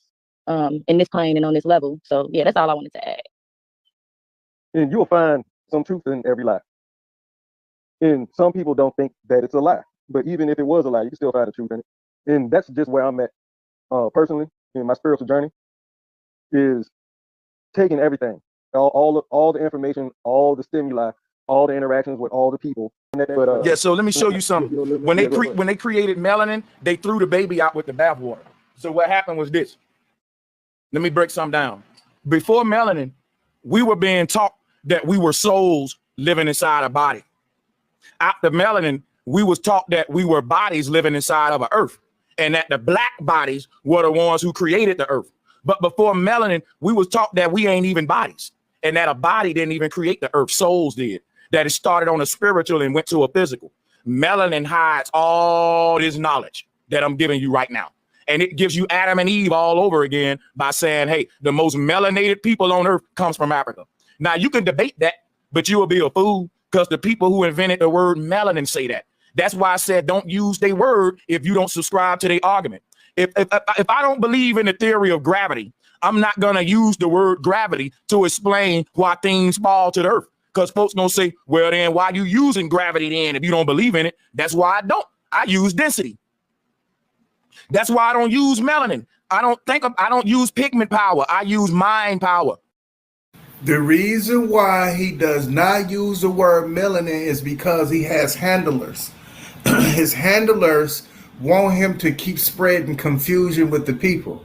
in this plane and on this level. So yeah, that's all I wanted to add. And you'll find some truth in every lie. And some people don't think that it's a lie. But even if it was a lie, you can still find the truth in it. And that's just where I'm at personally in my spiritual journey, is taking everything, all the information, all the stimuli, all the interactions with all the people. But, yeah, so let me show you something. When they created melanin, they threw the baby out with the bathwater. So what happened was this. Let me break something down. Before melanin, we were being taught that we were souls living inside a body. After melanin, we was taught that we were bodies living inside of an earth, and that the black bodies were the ones who created the earth. But before melanin, we was taught that we ain't even bodies, and that a body didn't even create the earth, souls did. That it started on a spiritual and went to a physical. Melanin hides all this knowledge that I'm giving you right now. And it gives you Adam and Eve all over again by saying, hey, the most melanated people on earth comes from Africa. Now, you can debate that, but you will be a fool because the people who invented the word melanin say that. That's why I said don't use their word if you don't subscribe to their argument. If I don't believe in the theory of gravity, I'm not going to use the word gravity to explain why things fall to the earth. Because folks gonna say, well, then why you using gravity then if you don't believe in it? That's why I don't. I use density. That's why I don't use melanin. I don't use pigment power. I use mind power. The reason why he does not use the word melanin is because he has handlers. His handlers want him to keep spreading confusion with the people.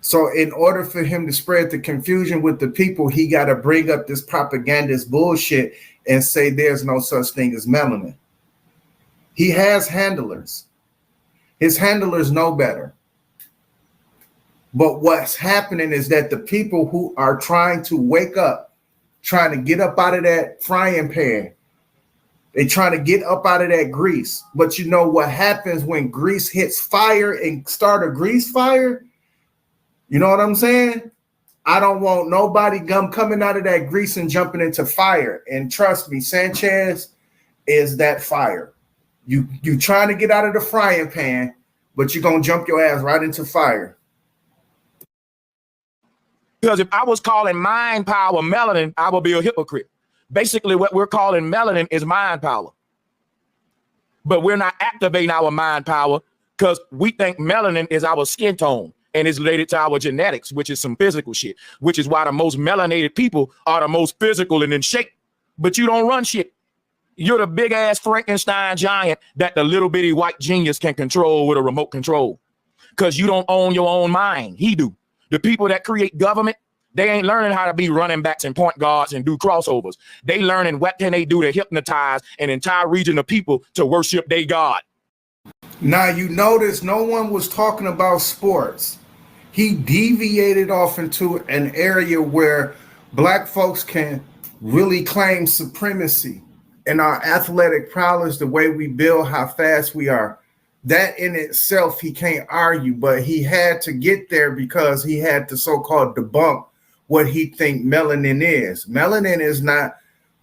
So in order for him to spread the confusion with the people, he got to bring up this propagandist bullshit and say there's no such thing as melanin. He has handlers. His handlers know better. But what's happening is that the people who are trying to wake up, trying to get up out of that frying pan, they trying to get up out of that grease. But you know what happens when grease hits fire and start a grease fire? You know what I'm saying? I don't want nobody coming out of that grease and jumping into fire. And trust me, Sanchez is that fire. You trying to get out of the frying pan, but you're going to jump your ass right into fire. Because if I was calling mind power melanin, I would be a hypocrite. Basically, what we're calling melanin is mind power. But we're not activating our mind power because we think melanin is our skin tone and it's related to our genetics, which is some physical shit, which is why the most melanated people are the most physical and in shape. But you don't run shit. You're the big ass Frankenstein giant that the little bitty white genius can control with a remote control because you don't own your own mind. He do. The people that create government, they ain't learning how to be running backs and point guards and do crossovers. They learning what can they do to hypnotize an entire region of people to worship their God. Now, you notice no one was talking about sports. He deviated off into an area where black folks can really claim supremacy in our athletic prowess, the way we build, how fast we are. That in itself, he can't argue, but he had to get there because he had to so-called debunk what he think melanin is. Melanin is not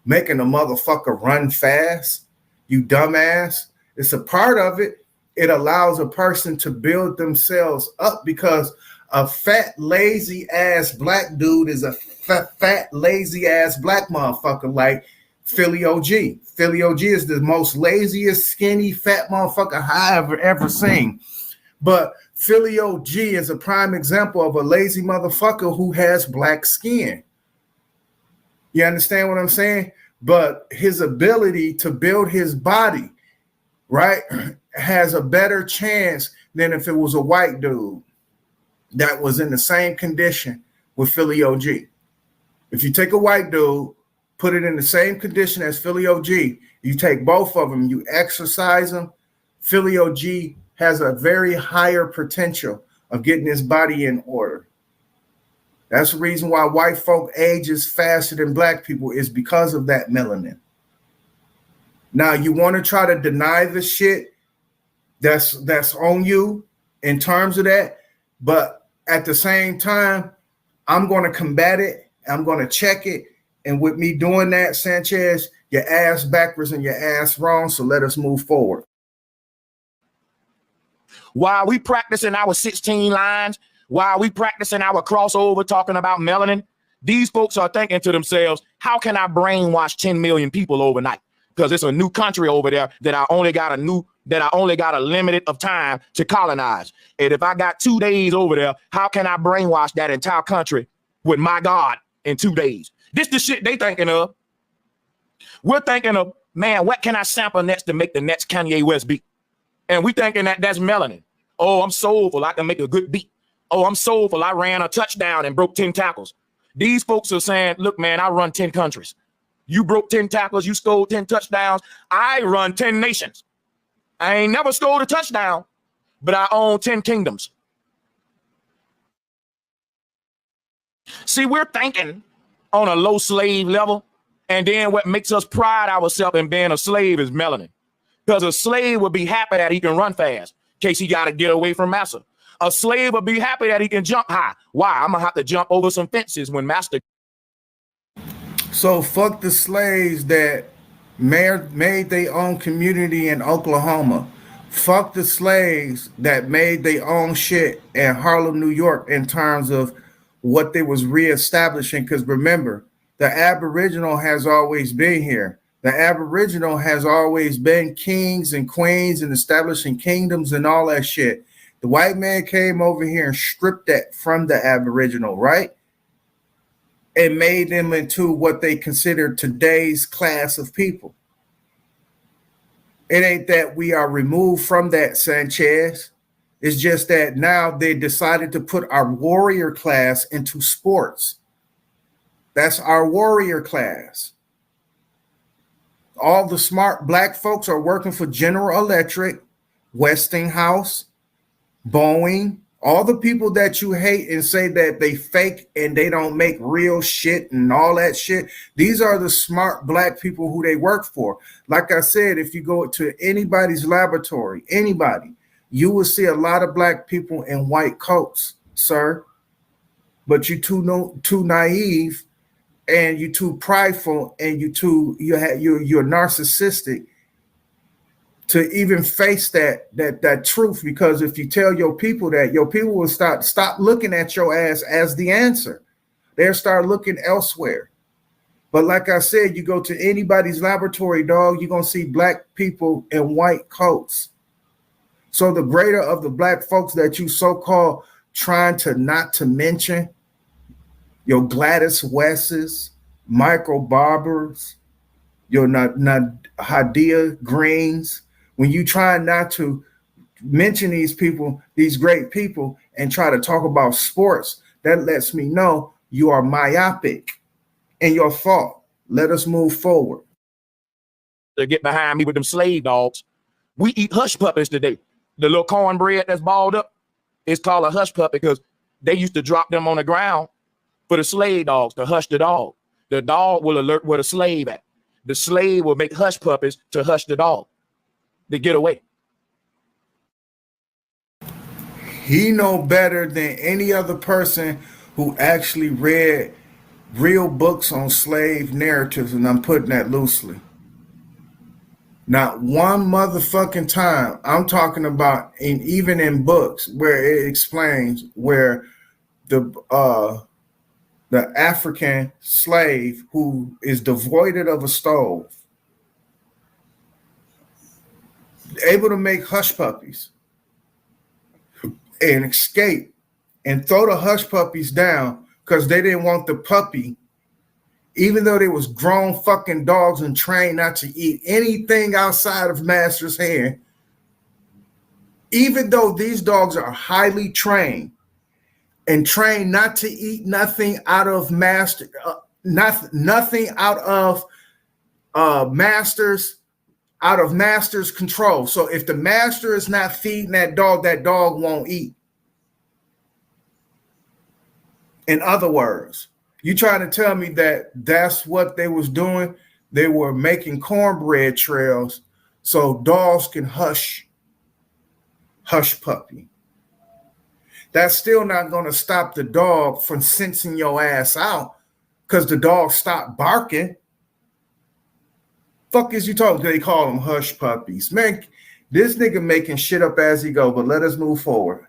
making a motherfucker run fast, you dumbass. It's a part of it. It allows a person to build themselves up because a fat, lazy ass black dude is a fat, lazy ass black motherfucker like Philly OG. Philly OG is the most laziest, skinny, fat motherfucker I ever seen. But Philly OG is a prime example of a lazy motherfucker who has black skin. You understand what I'm saying? But his ability to build his body, right, has a better chance than if it was a white dude that was in the same condition with Philly OG. If you take a white dude, put it in the same condition as Philly OG, you take both of them, you exercise them, Philly OG has a very higher potential of getting his body in order. That's the reason why white folk ages faster than black people is because of that melanin. Now, you want to try to deny the shit that's on you in terms of that, but at the same time, I'm going to combat it. I'm going to check it. And with me doing that, Sanchez, your ass backwards and your ass wrong. So let us move forward. While we practicing our 16 lines, while we practicing our crossover talking about melanin, these folks are thinking to themselves, how can I brainwash 10 million people overnight? Because it's a new country over there that I only got a limited of time to colonize. And if I got 2 days over there, how can I brainwash that entire country with my God in 2 days? This the shit they thinking of. We're thinking of, man, what can I sample next to make the next Kanye West beat? And we thinking that that's melanin. Oh, I'm soulful. I can make a good beat. Oh, I'm soulful. I ran a touchdown and broke 10 tackles. These folks are saying, look, man, I run 10 countries. You broke 10 tackles. You scored 10 touchdowns. I run 10 nations. I ain't never scored a touchdown, but I own 10 kingdoms. See, we're thinking on a low slave level. And then what makes us pride ourselves in being a slave is melanin. Because a slave would be happy that he can run fast in case he got to get away from master. A slave would be happy that he can jump high. Why? I'm going to have to jump over some fences when master. So fuck the slaves that made their own community in Oklahoma. Fuck the slaves that made their own shit in Harlem, New York in terms of what they was reestablishing. Because remember, the Aboriginal has always been here. The Aboriginal has always been kings and queens and establishing kingdoms and all that shit. The white man came over here and stripped that from the Aboriginal, right? And made them into what they consider today's class of people. It ain't that we are removed from that, Sanchez. It's just that now they decided to put our warrior class into sports. That's our warrior class. All the smart black folks are working for General Electric, Westinghouse, Boeing, all the people that you hate and say that they fake and they don't make real shit and all that shit. These are the smart black people who they work for. Like I said, if you go to anybody's laboratory, anybody, you will see a lot of black people in white coats, sir. But you too naive, and you too prideful, and you're narcissistic to even face that truth. Because if you tell your people that, your people will stop looking at your ass as the answer. They'll start looking elsewhere. But like I said, you go to anybody's laboratory, dog, you're gonna see black people in white coats. So the greater of the black folks that you so-called trying to not to mention, your Gladys Wesses, Michael Barbers, your Hadia Greens, when you try not to mention these people, these great people, and try to talk about sports, that lets me know you are myopic in your thought. Let us move forward. To get behind me with them slave dogs. We eat hush puppies today. The little cornbread that's balled up, it's called a hush puppy because they used to drop them on the ground for the slave dogs to hush the dog. The dog will alert where the slave at. The slave will make hush puppies to hush the dog. They get away. He know better than any other person who actually read real books on slave narratives, and I'm putting that loosely. Not one motherfucking time. I'm talking about even in books where it explains where the African slave who is devoid of a stove, able to make hush puppies and escape and throw the hush puppies down because they didn't want the puppy, even though they was grown fucking dogs and trained not to eat anything outside of master's hand. Even though these dogs are highly trained and trained not to eat nothing out of master, nothing out of master's control. So if the master is not feeding that dog won't eat. In other words, you trying to tell me that that's what they was doing? They were making cornbread trails so dogs can hush puppy. That's still not going to stop the dog from sensing your ass out because the dog stopped barking. Fuck is you talking? They call them hush puppies. Man, this nigga making shit up as he go, but let us move forward.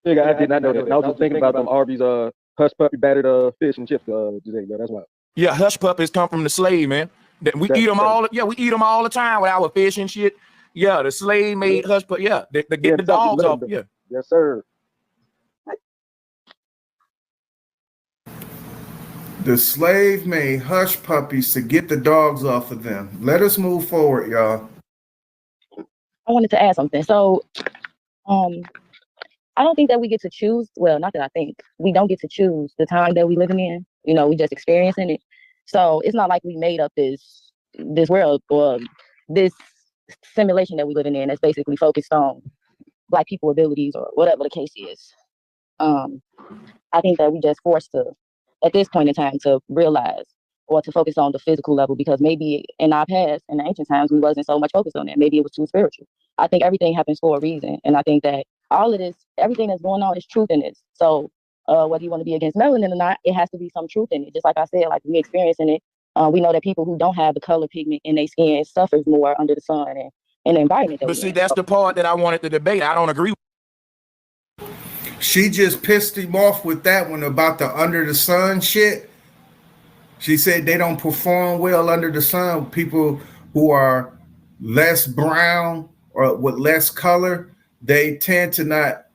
I did not know that. I was just thinking about them Arby's hush puppy battered fish and chips today, bro. That's why. Yeah, hush puppies come from the slave, man. We eat them all. Yeah, we eat them all the time with our fish and shit. Yeah, the slave made hush puppy. Yeah, they get the dogs off. Yeah. Yes, sir. The slave made hush puppies to get the dogs off of them. Let us move forward, y'all. I wanted to add something. So, I don't think that we get to choose. Well, not that I think we don't get to choose the time that we living in. You know, we just experiencing it. So it's not like we made up this world or this simulation that we living in that's basically focused on Black people abilities or whatever the case is. I think that we just forced to, at this point in time, to realize or to focus on the physical level, because maybe in our past, in the ancient times, we wasn't so much focused on that. Maybe it was too spiritual. I think everything happens for a reason. And I think that all of this, everything that's going on is truth in this. So whether you want to be against melanin or not, it has to be some truth in it. Just like I said, like we experiencing it. We know that people who don't have the color pigment in their skin suffers more under the sun and in the environment. But see, that's the part that I wanted to debate. I don't agree. She just pissed him off with that one about the under the sun shit. She said they don't perform well under the sun. People who are less brown or with less color, they tend to not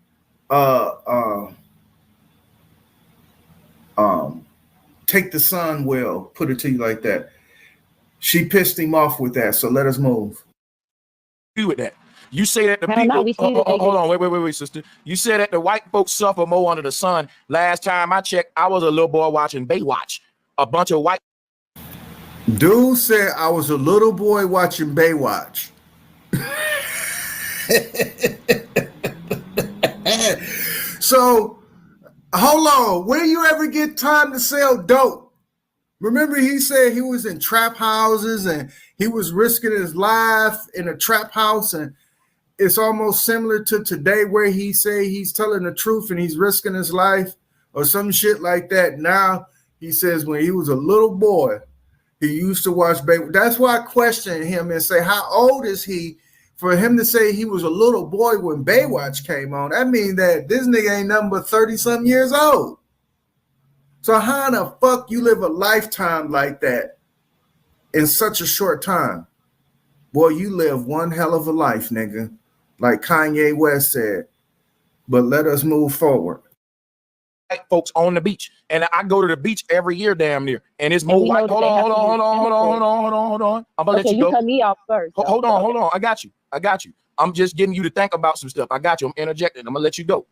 take the sun well, put it to you like that. She pissed him off with that, so let us move. With that, You say that the Hell no, people, we see that they hold get. on, wait, sister. You said that the white folks suffer more under the sun. Last time I checked, I was a little boy watching Baywatch. A bunch of white. Dude said I was a little boy watching Baywatch. So, hold on. Where you ever get time to sell dope? Remember, he said he was in trap houses and he was risking his life in a trap house, and it's almost similar to today where he say he's telling the truth and he's risking his life or some shit like that. Now he says when he was a little boy, he used to watch Baywatch. That's why I question him and say, how old is he for him to say he was a little boy when Baywatch came on? That means that this nigga ain't nothing but 30-something years old. So how in the fuck you live a lifetime like that in such a short time? Boy, you live one hell of a life, nigga. Like Kanye West said. But let us move forward. White folks on the beach, and I go to the beach every year, damn near, and it's more we know white. that Hold they have to do on. I'm gonna let Okay, you you go. cut me off first. though. Hold Okay. on. I got you. I'm just getting you to think about some stuff. I got you. I'm interjecting. I'm gonna let you go.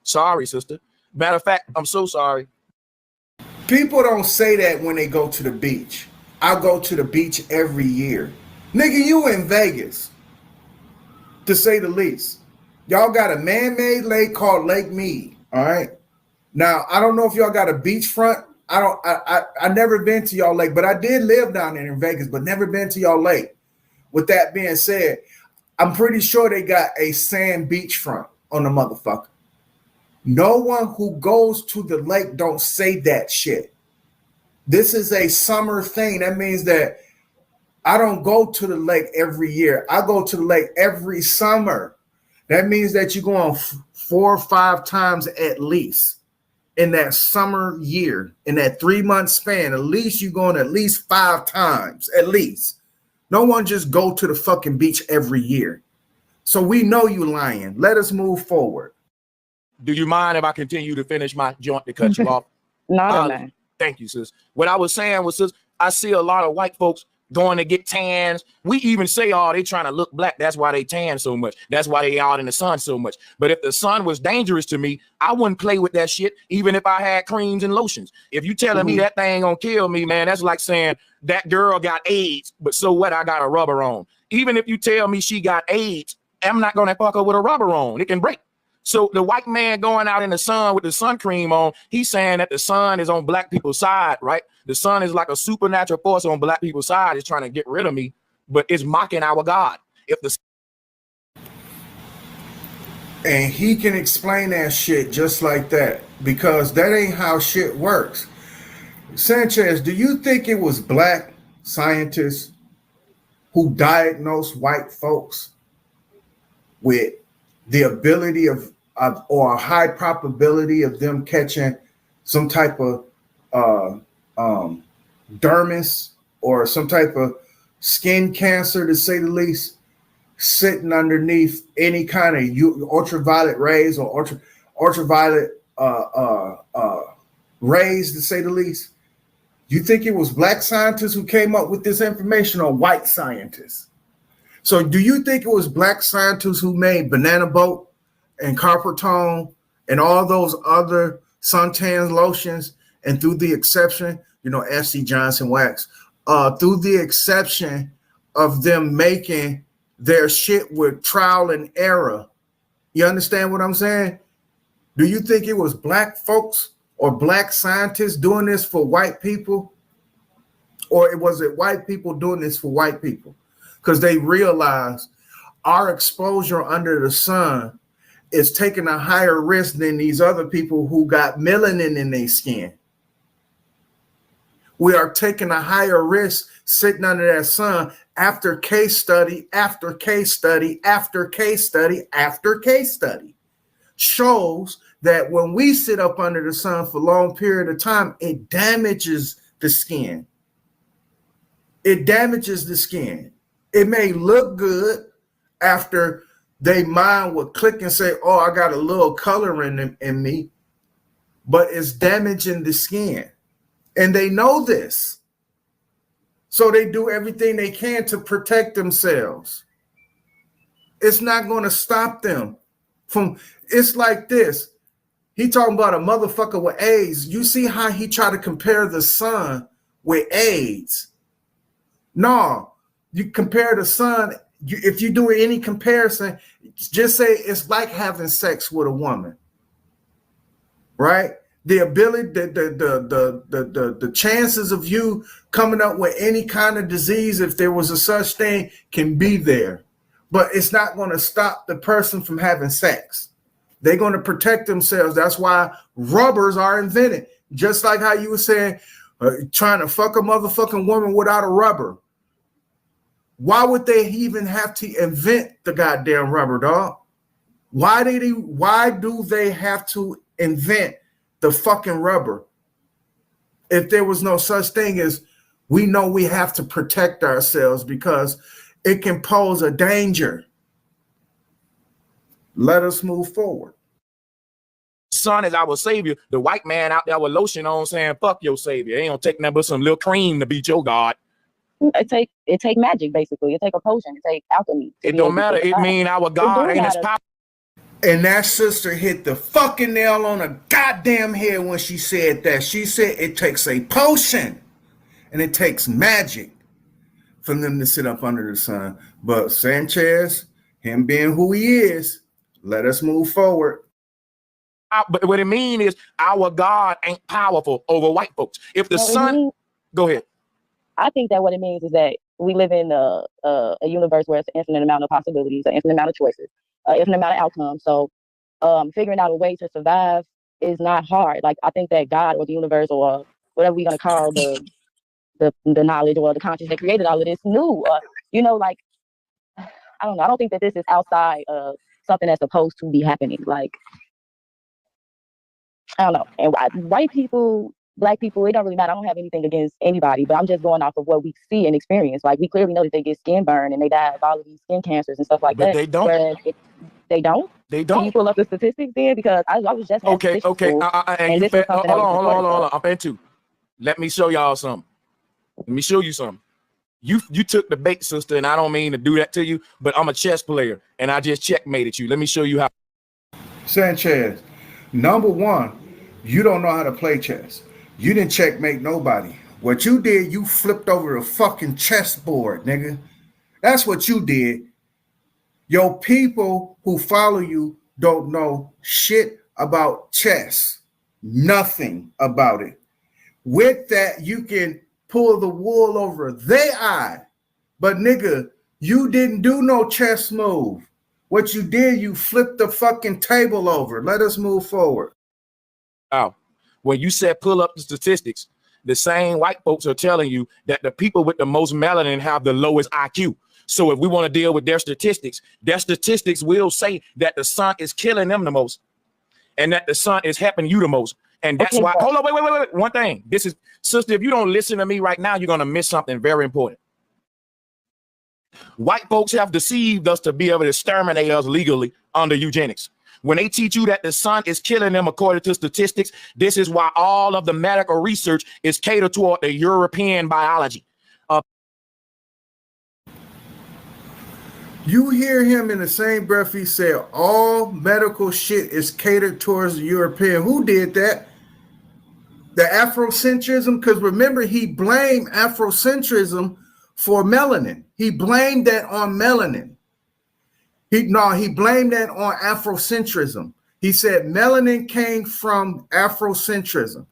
Sorry, sister. Matter of fact, I'm so sorry. People don't say that when they go to the beach. I go to the beach every year. Nigga, you in Vegas, to say the least. Y'all got a man-made lake called Lake Mead, all right? Now, I don't know if y'all got a beachfront. I never been to y'all lake, but I did live down there in Vegas, but never been to y'all lake. With that being said, I'm pretty sure they got a sand beachfront on the motherfucker. No one who goes to the lake don't say that shit. This is a summer thing. That means that I don't go to the lake every year. I go to the lake every summer. That means that you're going 4 or 5 times at least in that summer year, in that 3-month span. At least you're going at least 5 times, at least. No one just go to the fucking beach every year. So we know you lying. Let us move forward. Do you mind if I continue to finish my joint to cut you off? No, I don't mind. Thank you, sis. What I was saying was, sis, I see a lot of white folks going to get tans. We even say, oh, they trying to look black. That's why they tan so much. That's why they out in the sun so much. But if the sun was dangerous to me, I wouldn't play with that shit, even if I had creams and lotions. If you telling me that thing gonna kill me, man, that's like saying that girl got AIDS, but so what? I got a rubber on. Even if you tell me she got AIDS, I'm not gonna fuck her with a rubber on. It can break. So the white man going out in the sun with the sun cream on, he's saying that the sun is on black people's side, right? The sun is like a supernatural force on black people's side. It's trying to get rid of me, but it's mocking our God. If the And he can explain that shit just like that, because that ain't how shit works. Sanchez, do you think it was black scientists who diagnosed white folks with the ability of or a high probability of them catching some type of dermis or some type of skin cancer, to say the least, sitting underneath any kind of ultraviolet rays or ultraviolet rays, to say the least? You think it was black scientists who came up with this information or white scientists? So do you think it was black scientists who made Banana Boat and Carpetone and all those other suntan lotions, and through the exception, SC Johnson wax, through the exception of them making their shit with trial and error? You understand what I'm saying? Do you think it was black folks or black scientists doing this for white people? Or was it white people doing this for white people? Because they realize our exposure under the sun is taking a higher risk than these other people who got melanin in their skin. We are taking a higher risk sitting under that sun after case study, after case study, after case study, after case study. Shows that when we sit up under the sun for a long period of time, it damages the skin. It damages the skin. It may look good after they mind would click and say, oh, I got a little color in me, but it's damaging the skin. And they know this. So they do everything they can to protect themselves. It's not going to stop them from. It's like this. He talking about a motherfucker with AIDS. You see how he tried to compare the sun with AIDS? No, you compare the sun. If you do any comparison, just say it's like having sex with a woman, right? The ability, the chances of you coming up with any kind of disease, if there was a such thing, can be there, but it's not going to stop the person from having sex. They're going to protect themselves. That's why rubbers are invented. Just like how you were saying, trying to fuck a motherfucking woman without a rubber. Why would they even have to invent the goddamn rubber, dog? Why do they have to invent the fucking rubber? If there was no such thing as, we know we have to protect ourselves because it can pose a danger. Let us move forward. Sun is our savior. The white man out there with lotion on saying, fuck your savior. Ain't gonna take nothing but some little cream to beat your God. It take magic, basically. It take a potion. It take alchemy. It don't matter. It mean our God ain't as powerful. And that sister hit the fucking nail on the goddamn head when she said that. She said it takes a potion and it takes magic for them to sit up under the sun. But Sanchez, him being who he is, let us move forward. But what it mean is our God ain't powerful over white folks. If the sun, go ahead. I think that what it means is that we live in a universe where it's an infinite amount of possibilities, an infinite amount of choices, an infinite amount of outcomes. So figuring out a way to survive is not hard. Like, I think that God or the universe or whatever we're going to call the knowledge or the conscience that created all of this knew, like, I don't know. I don't think that this is outside of something that's supposed to be happening. Like, I don't know. And white people, Black people, it don't really matter. I don't have anything against anybody, but I'm just going off of what we see and experience. Like, we clearly know that they get skin burn and they die of all of these skin cancers and stuff like that. But they don't. They don't? They don't. Can you pull up the statistics then? Because I was just okay. Hold on. I'm into. Let me show y'all something. Let me show you something. You took the bait, sister, and I don't mean to do that to you, but I'm a chess player and I just checkmated you. Let me show you how. Sanchez, number one, you don't know how to play chess. You didn't checkmate nobody. What you did, you flipped over the fucking chessboard, nigga. That's what you did. Your people who follow you don't know shit about chess. Nothing about it. With that, you can pull the wool over their eye. But nigga, you didn't do no chess move. What you did, you flipped the fucking table over. Let us move forward. Oh, when you said pull up the statistics, the same white folks are telling you that the people with the most melanin have the lowest IQ. So if we want to deal with their statistics will say that the sun is killing them the most and that the sun is helping you the most. And that's why, hold on, wait. One thing, this is, sister, if you don't listen to me right now, you're going to miss something very important. White folks have deceived us to be able to exterminate us legally under eugenics. When they teach you that the sun is killing them according to statistics, this is why all of the medical research is catered toward the European biology. You hear him in the same breath. He said all medical shit is catered towards the European. Who did that? The Afrocentrism? Because remember, he blamed Afrocentrism for melanin. He blamed that on melanin. He blamed that on Afrocentrism. He said melanin came from Afrocentrism,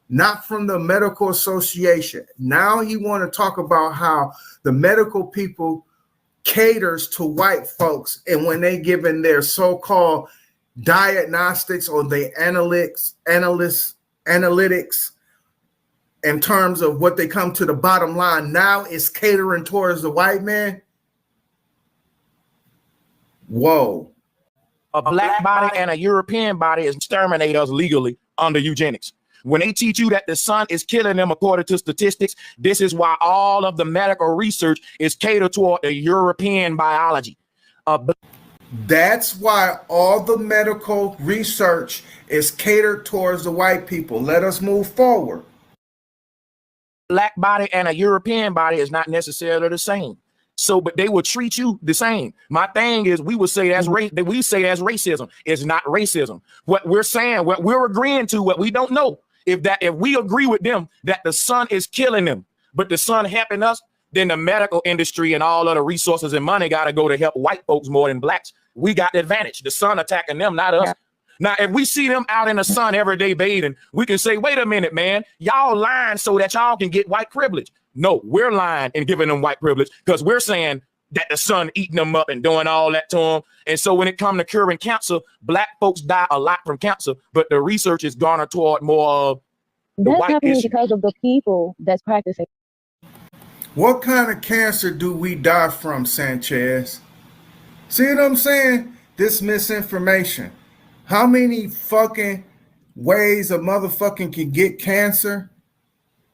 not from the medical association. Now he want to talk about how the medical people caters to white folks, and when they given their so-called diagnostics or the analytics in terms of what they come to the bottom line, now it's catering towards the white man. Whoa. A black body and a European body is exterminate us legally under eugenics. When they teach you that the sun is killing them according to statistics, this is why all of the medical research is catered toward the European biology. That's why all the medical research is catered towards the white people. Let us move forward. Black body and a European body is not necessarily the same. So, but they will treat you the same. My thing is, we would say that's race. That we say that's racism. It's not racism. What we're saying, what we're agreeing to, what we don't know, if we agree with them that the sun is killing them, but the sun helping us, then the medical industry and all of the resources and money got to go to help white folks more than blacks. We got the advantage. The sun attacking them, not us. Now, if we see them out in the sun every day bathing, we can say, wait a minute, man, y'all lying so that y'all can get white privilege. No, we're lying and giving them white privilege because we're saying that the sun eating them up and doing all that to them. And so when it comes to curing cancer, black folks die a lot from cancer, but the research is garnered toward more of the That's white happening issue. because of the people that's practicing. What kind of cancer do we die from, Sanchez? See what I'm saying? This misinformation. How many fucking ways a motherfucking can get cancer?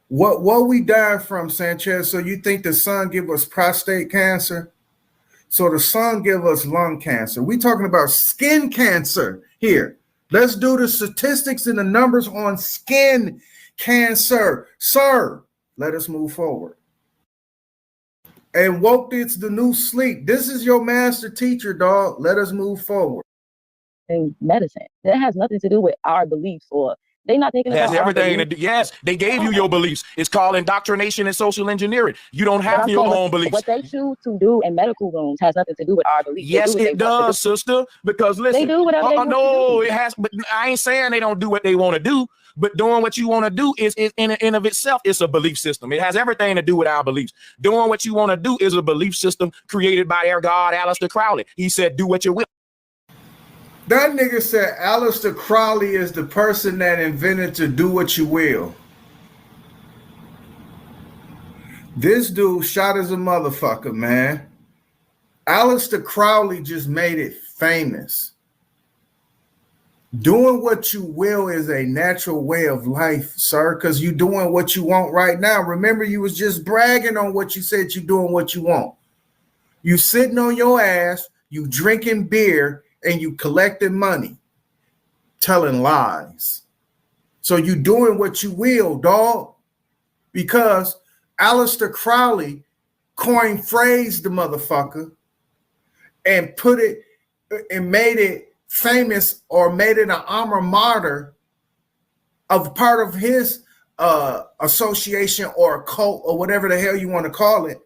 What we die from, Sanchez? So you think the sun give us prostate cancer? So the sun give us lung cancer. We talking about skin cancer here. Let's do the statistics and the numbers on skin cancer. Sir, let us move forward. And woke, it's the new sleep. This is your master teacher, dog. Let us move forward. In medicine, that has nothing to do with our beliefs, or they not thinking It has about our everything to beliefs. do. Yes, they gave you your beliefs. It's called indoctrination and social engineering. You don't But have I'm your saying own beliefs. what they choose to do in medical rooms has nothing to do with our beliefs. Yes, They it do what they want does, sister. Because to do. listen, They do whatever they want to no, do. it has. But I ain't saying they don't do what they want to do. But doing what you want to do is in of itself, it's a belief system. It has everything to do with our beliefs. Doing what you want to do is a belief system created by our God, Aleister Crowley. He said, "Do what you will." That nigga said Aleister Crowley is the person that invented to do what you will. This dude shot as a motherfucker, man. Aleister Crowley just made it famous. Doing what you will is a natural way of life, sir, because you're doing what you want right now. Remember, you was just bragging on what you said you're doing what you want. You sitting on your ass, you drinking beer, and you collecting money, telling lies. So you doing what you will, dog, because Aleister Crowley coined phrase the motherfucker and put it and made it famous or made it an alma mater of part of his association or a cult or whatever the hell you want to call it,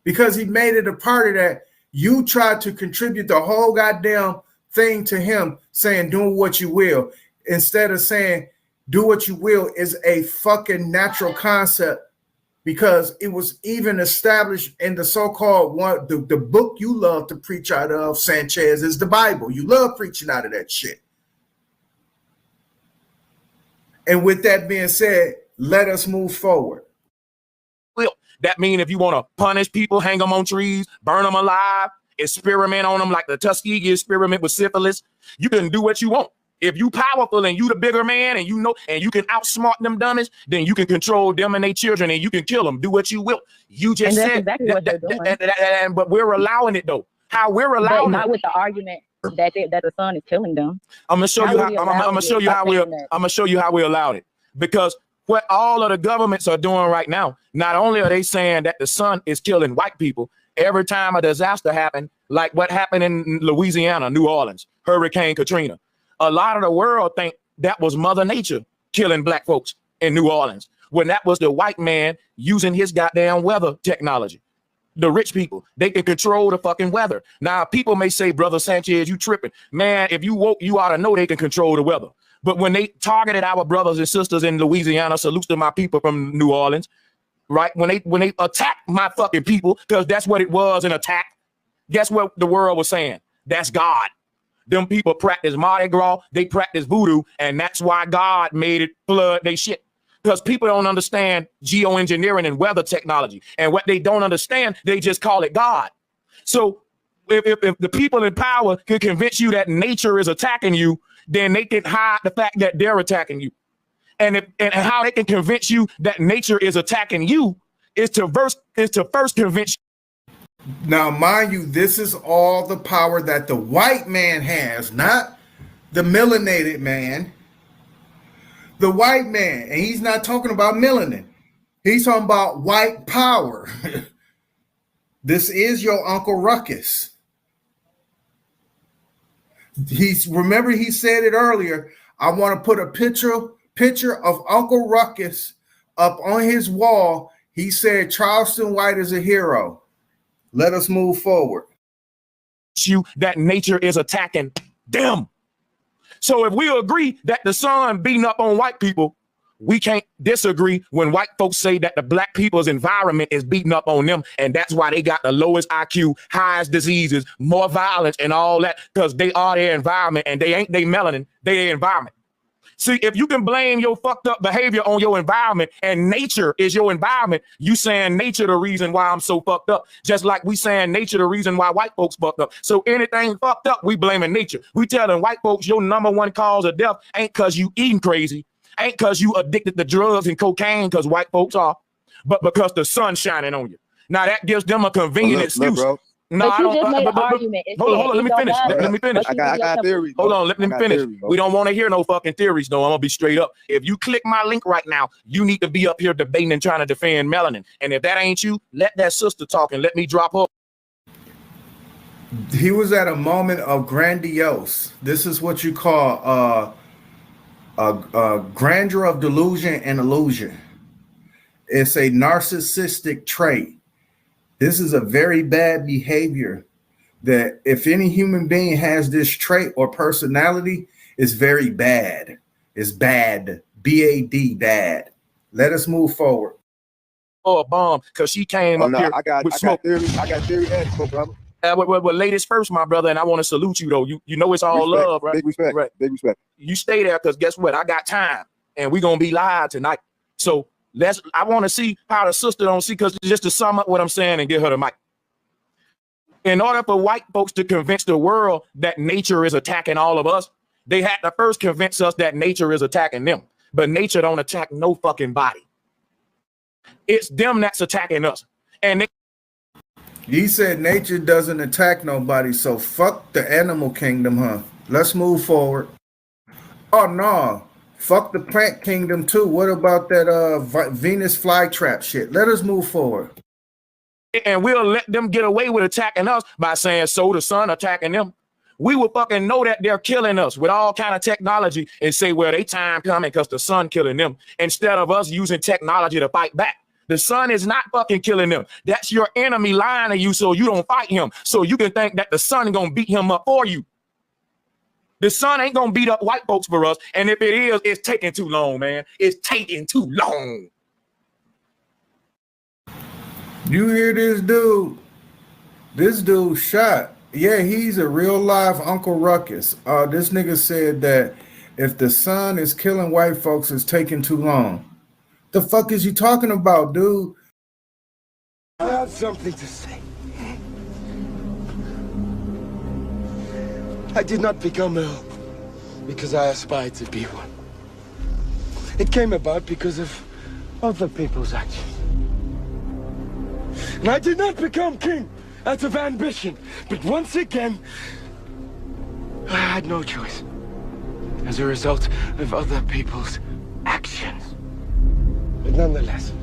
because he made it a part of that. You tried to contribute the whole goddamn thing to him, saying do what you will, instead of saying do what you will is a fucking natural concept, because it was even established in the so-called one, the book you love to preach out of, Sanchez, is the Bible. You love preaching out of that shit. And with that being said, let us move forward. Well, that means if you want to punish people, hang them on trees, burn them alive, experiment on them like the Tuskegee experiment with syphilis, you can do what you want. If you powerful and you the bigger man and you know and you can outsmart them dummies, then you can control them and their children and you can kill them. Do what you will. You just And that's said exactly what they're doing. but we're allowing it though. How we're But allowing not it. with the argument that the sun is killing them. I'm gonna show How you are how we I'm gonna allowing show it you by how we saying that? I'm gonna show you how we allowed it. Because what all of the governments are doing right now, not only are they saying that the sun is killing white people, every time a disaster happened, like what happened in Louisiana, New Orleans, Hurricane Katrina, a lot of the world think that was Mother Nature killing black folks in New Orleans, when that was the white man using his goddamn weather technology. The rich people, they can control the fucking weather. Now, people may say, Brother Sanchez, you tripping. Man, if you woke, you ought to know they can control the weather. But when they targeted our brothers and sisters in Louisiana, salutes to my people from New Orleans, right? When they attacked my fucking people, because that's what it was, an attack. Guess what the world was saying? That's God. Them people practice Mardi Gras, they practice voodoo, and that's why God made it flood they shit. Because people don't understand geoengineering and weather technology. And what they don't understand, they just call it God. So if the people in power can convince you that nature is attacking you, then they can hide the fact that they're attacking you. And how they can convince you that nature is attacking you is to first convince you. Now, mind you, this is all the power that the white man has, not the melanated man. The white man, and he's not talking about melanin. He's talking about white power. This is your Uncle Ruckus. Remember he said it earlier. I want to put a picture of Uncle Ruckus up on his wall. He said Charleston White is a hero. Let us move forward. You that nature is attacking them. So if we agree that the sun beating up on white people, we can't disagree when white folks say that the black people's environment is beating up on them, and that's why they got the lowest IQ, highest diseases, more violence, and all that, because they are their environment, and they ain't they melanin, they their environment. See, if you can blame your fucked up behavior on your environment and nature is your environment, you saying nature the reason why I'm so fucked up. Just like we saying nature the reason why white folks fucked up. So anything fucked up, we blaming nature. We telling white folks your #1 cause of death ain't because you eating crazy, ain't because you addicted to drugs and cocaine, because white folks are, but because the sun's shining on you. Now that gives them a convenient excuse. Bro. No, but you just made an argument. Hold on, let me finish. Let me finish. I got theory. Hold on, let me finish. We don't want to hear no fucking theories, though. I'm gonna be straight up. If you click my link right now, you need to be up here debating and trying to defend melanin. And if that ain't you, let that sister talk and let me drop her. He was at a moment of grandiose. This is what you call grandeur of delusion and illusion. It's a narcissistic trait. This is a very bad behavior that if any human being has this trait or personality, it's very bad. It's bad. B-A-D, bad. Let us move forward. Oh, a bomb, because she came up here with smoke. I got theory and smoke, brother. Well, ladies first, my brother, and I want to salute you, though. You know it's all Respect, love, right? Big respect, right. Big respect. You stay there, because guess what? I got time, and we're going to be live tonight. So I want to see how the sister don't see, because just to sum up what I'm saying and get her the mic. In order for white folks to convince the world that nature is attacking all of us, they had to first convince us that nature is attacking them. But nature don't attack no fucking body. It's them that's attacking us. And he said nature doesn't attack nobody, so fuck the animal kingdom, huh? Let's move forward. Oh, no. Fuck the plant kingdom, too. What about that Venus flytrap shit? Let us move forward. And we'll let them get away with attacking us by saying, so the sun attacking them. We will fucking know that they're killing us with all kind of technology and say, well, they time coming because the sun killing them, instead of us using technology to fight back. The sun is not fucking killing them. That's your enemy lying to you so you don't fight him. So you can think that the sun is going to beat him up for you. The sun ain't going to beat up white folks for us. And if it is, it's taking too long, man. It's taking too long. You hear this dude? This dude shot. Yeah, he's a real live Uncle Ruckus. This nigga said that if the sun is killing white folks, it's taking too long. The fuck is you talking about, dude? I have something to say. I did not become ill because I aspired to be one. It came about because of other people's actions. And I did not become king out of ambition, but once again, I had no choice as a result of other people's actions. But nonetheless,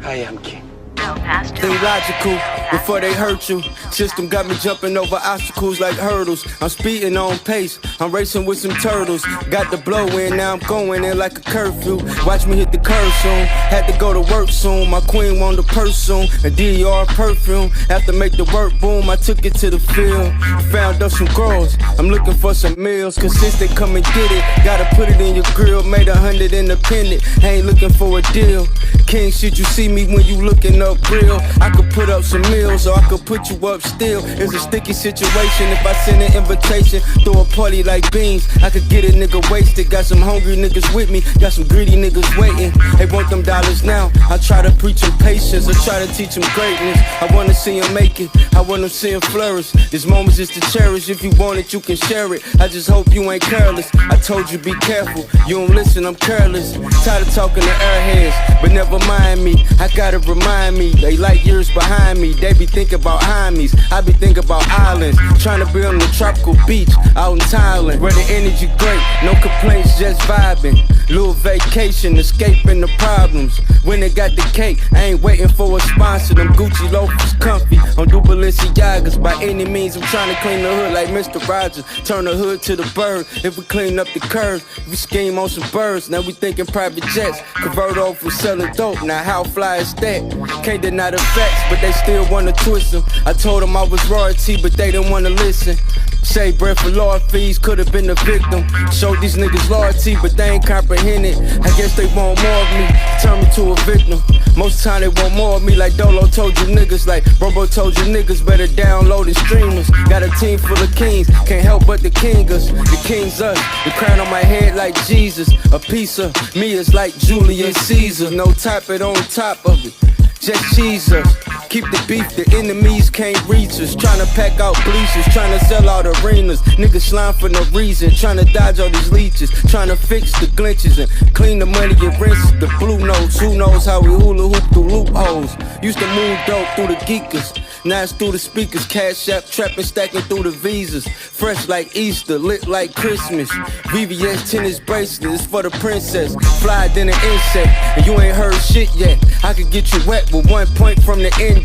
I am king. Think logical before they hurt you. System got me jumping over obstacles like hurdles. I'm speeding on pace, I'm racing with some turtles. Got the blow in, now I'm going in like a curfew. Watch me hit the curve soon, had to go to work soon. My queen want the purse soon, a DR perfume. After make the work boom, I took it to the field. Found up some girls, I'm looking for some meals. Cause since they come and get it, gotta put it in your grill. Made 100 independent, ain't looking for a deal. King, should you see me when you looking up real? I could put up some meals or I could put you up still. It's a sticky situation if I send an invitation. Throw a party like beans, I could get a nigga wasted. Got some hungry niggas with me, got some greedy niggas waiting. They want them dollars now, I try to preach them patience. I try to teach them greatness, I wanna see them make it, I want them see them flourish. This moment's just to cherish, if you want it you can share it. I just hope you ain't careless, I told you be careful. You don't listen, I'm careless. Tired of talking to airheads, but never mind me. I gotta remind me, me. They like years behind me. They be thinking about Heimies. I be thinking about islands. Trying to build on the tropical beach out in Thailand. Where the energy great, no complaints, just vibing. Little vacation, escaping the problems. When they got the cake, I ain't waiting for a sponsor. Them Gucci loafers comfy. On do Balenciagas by any means. I'm trying to clean the hood like Mr. Rogers. Turn the hood to the bird. If we clean up the curves, we scheme on some birds. Now we thinking private jets. Convert over from selling dope. Now how fly is that? Can't deny the facts, but they still wanna twist them. I told them I was royalty, but they didn't wanna listen. Save bread for lawyer fees, could've been the victim. Showed these niggas loyalty, but they ain't comprehended. I guess they want more of me, turn me to a victim. Most time they want more of me, like Dolo told you niggas. Like Robo told you niggas, better download and stream us. Got a team full of kings, can't help but the king us. The king's us, the crown on my head like Jesus. A piece of me is like Julius Caesar. No top it on top of it, just Jesus. Keep the beef, the enemies can't reach us. Tryna pack out bleachers, tryna sell out arenas. Niggas slime for no reason, tryna dodge all these leeches. Tryna fix the glitches and clean the money and rinse the blue notes. Who knows how we hula hoop through loopholes. Used to move dope through the geekers, now it's through the speakers. Cashapp trapping, stacking through the visas. Fresh like Easter, lit like Christmas. VVS tennis bracelets for the princess. Fly than an insect, and you ain't heard shit yet. I could get you wet with 1 point from the index.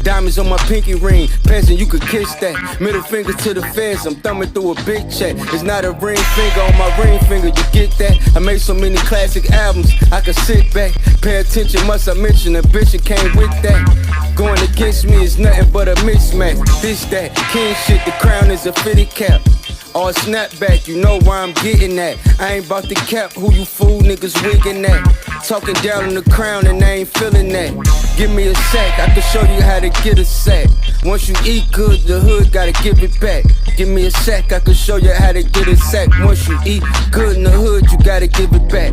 Diamonds on my pinky ring, peasant, you could kiss that. Middle finger to the feds, I'm thumbing through a big check. It's not a ring finger on my ring finger, you get that? I made so many classic albums, I could sit back. Pay attention, must I mention, ambition came with that. Going against me is nothing but a mismatch. This, that, king shit, the crown is a fitted cap. All snapback, you know where I'm getting at. I ain't about to cap who you fool niggas wiggin' at. Talking down on the crown and I ain't feeling that. Give me a sack, I can show you how to get a sack. Once you eat good, the hood gotta give it back. Give me a sack, I can show you how to get a sack. Once you eat good in the hood, you gotta give it back.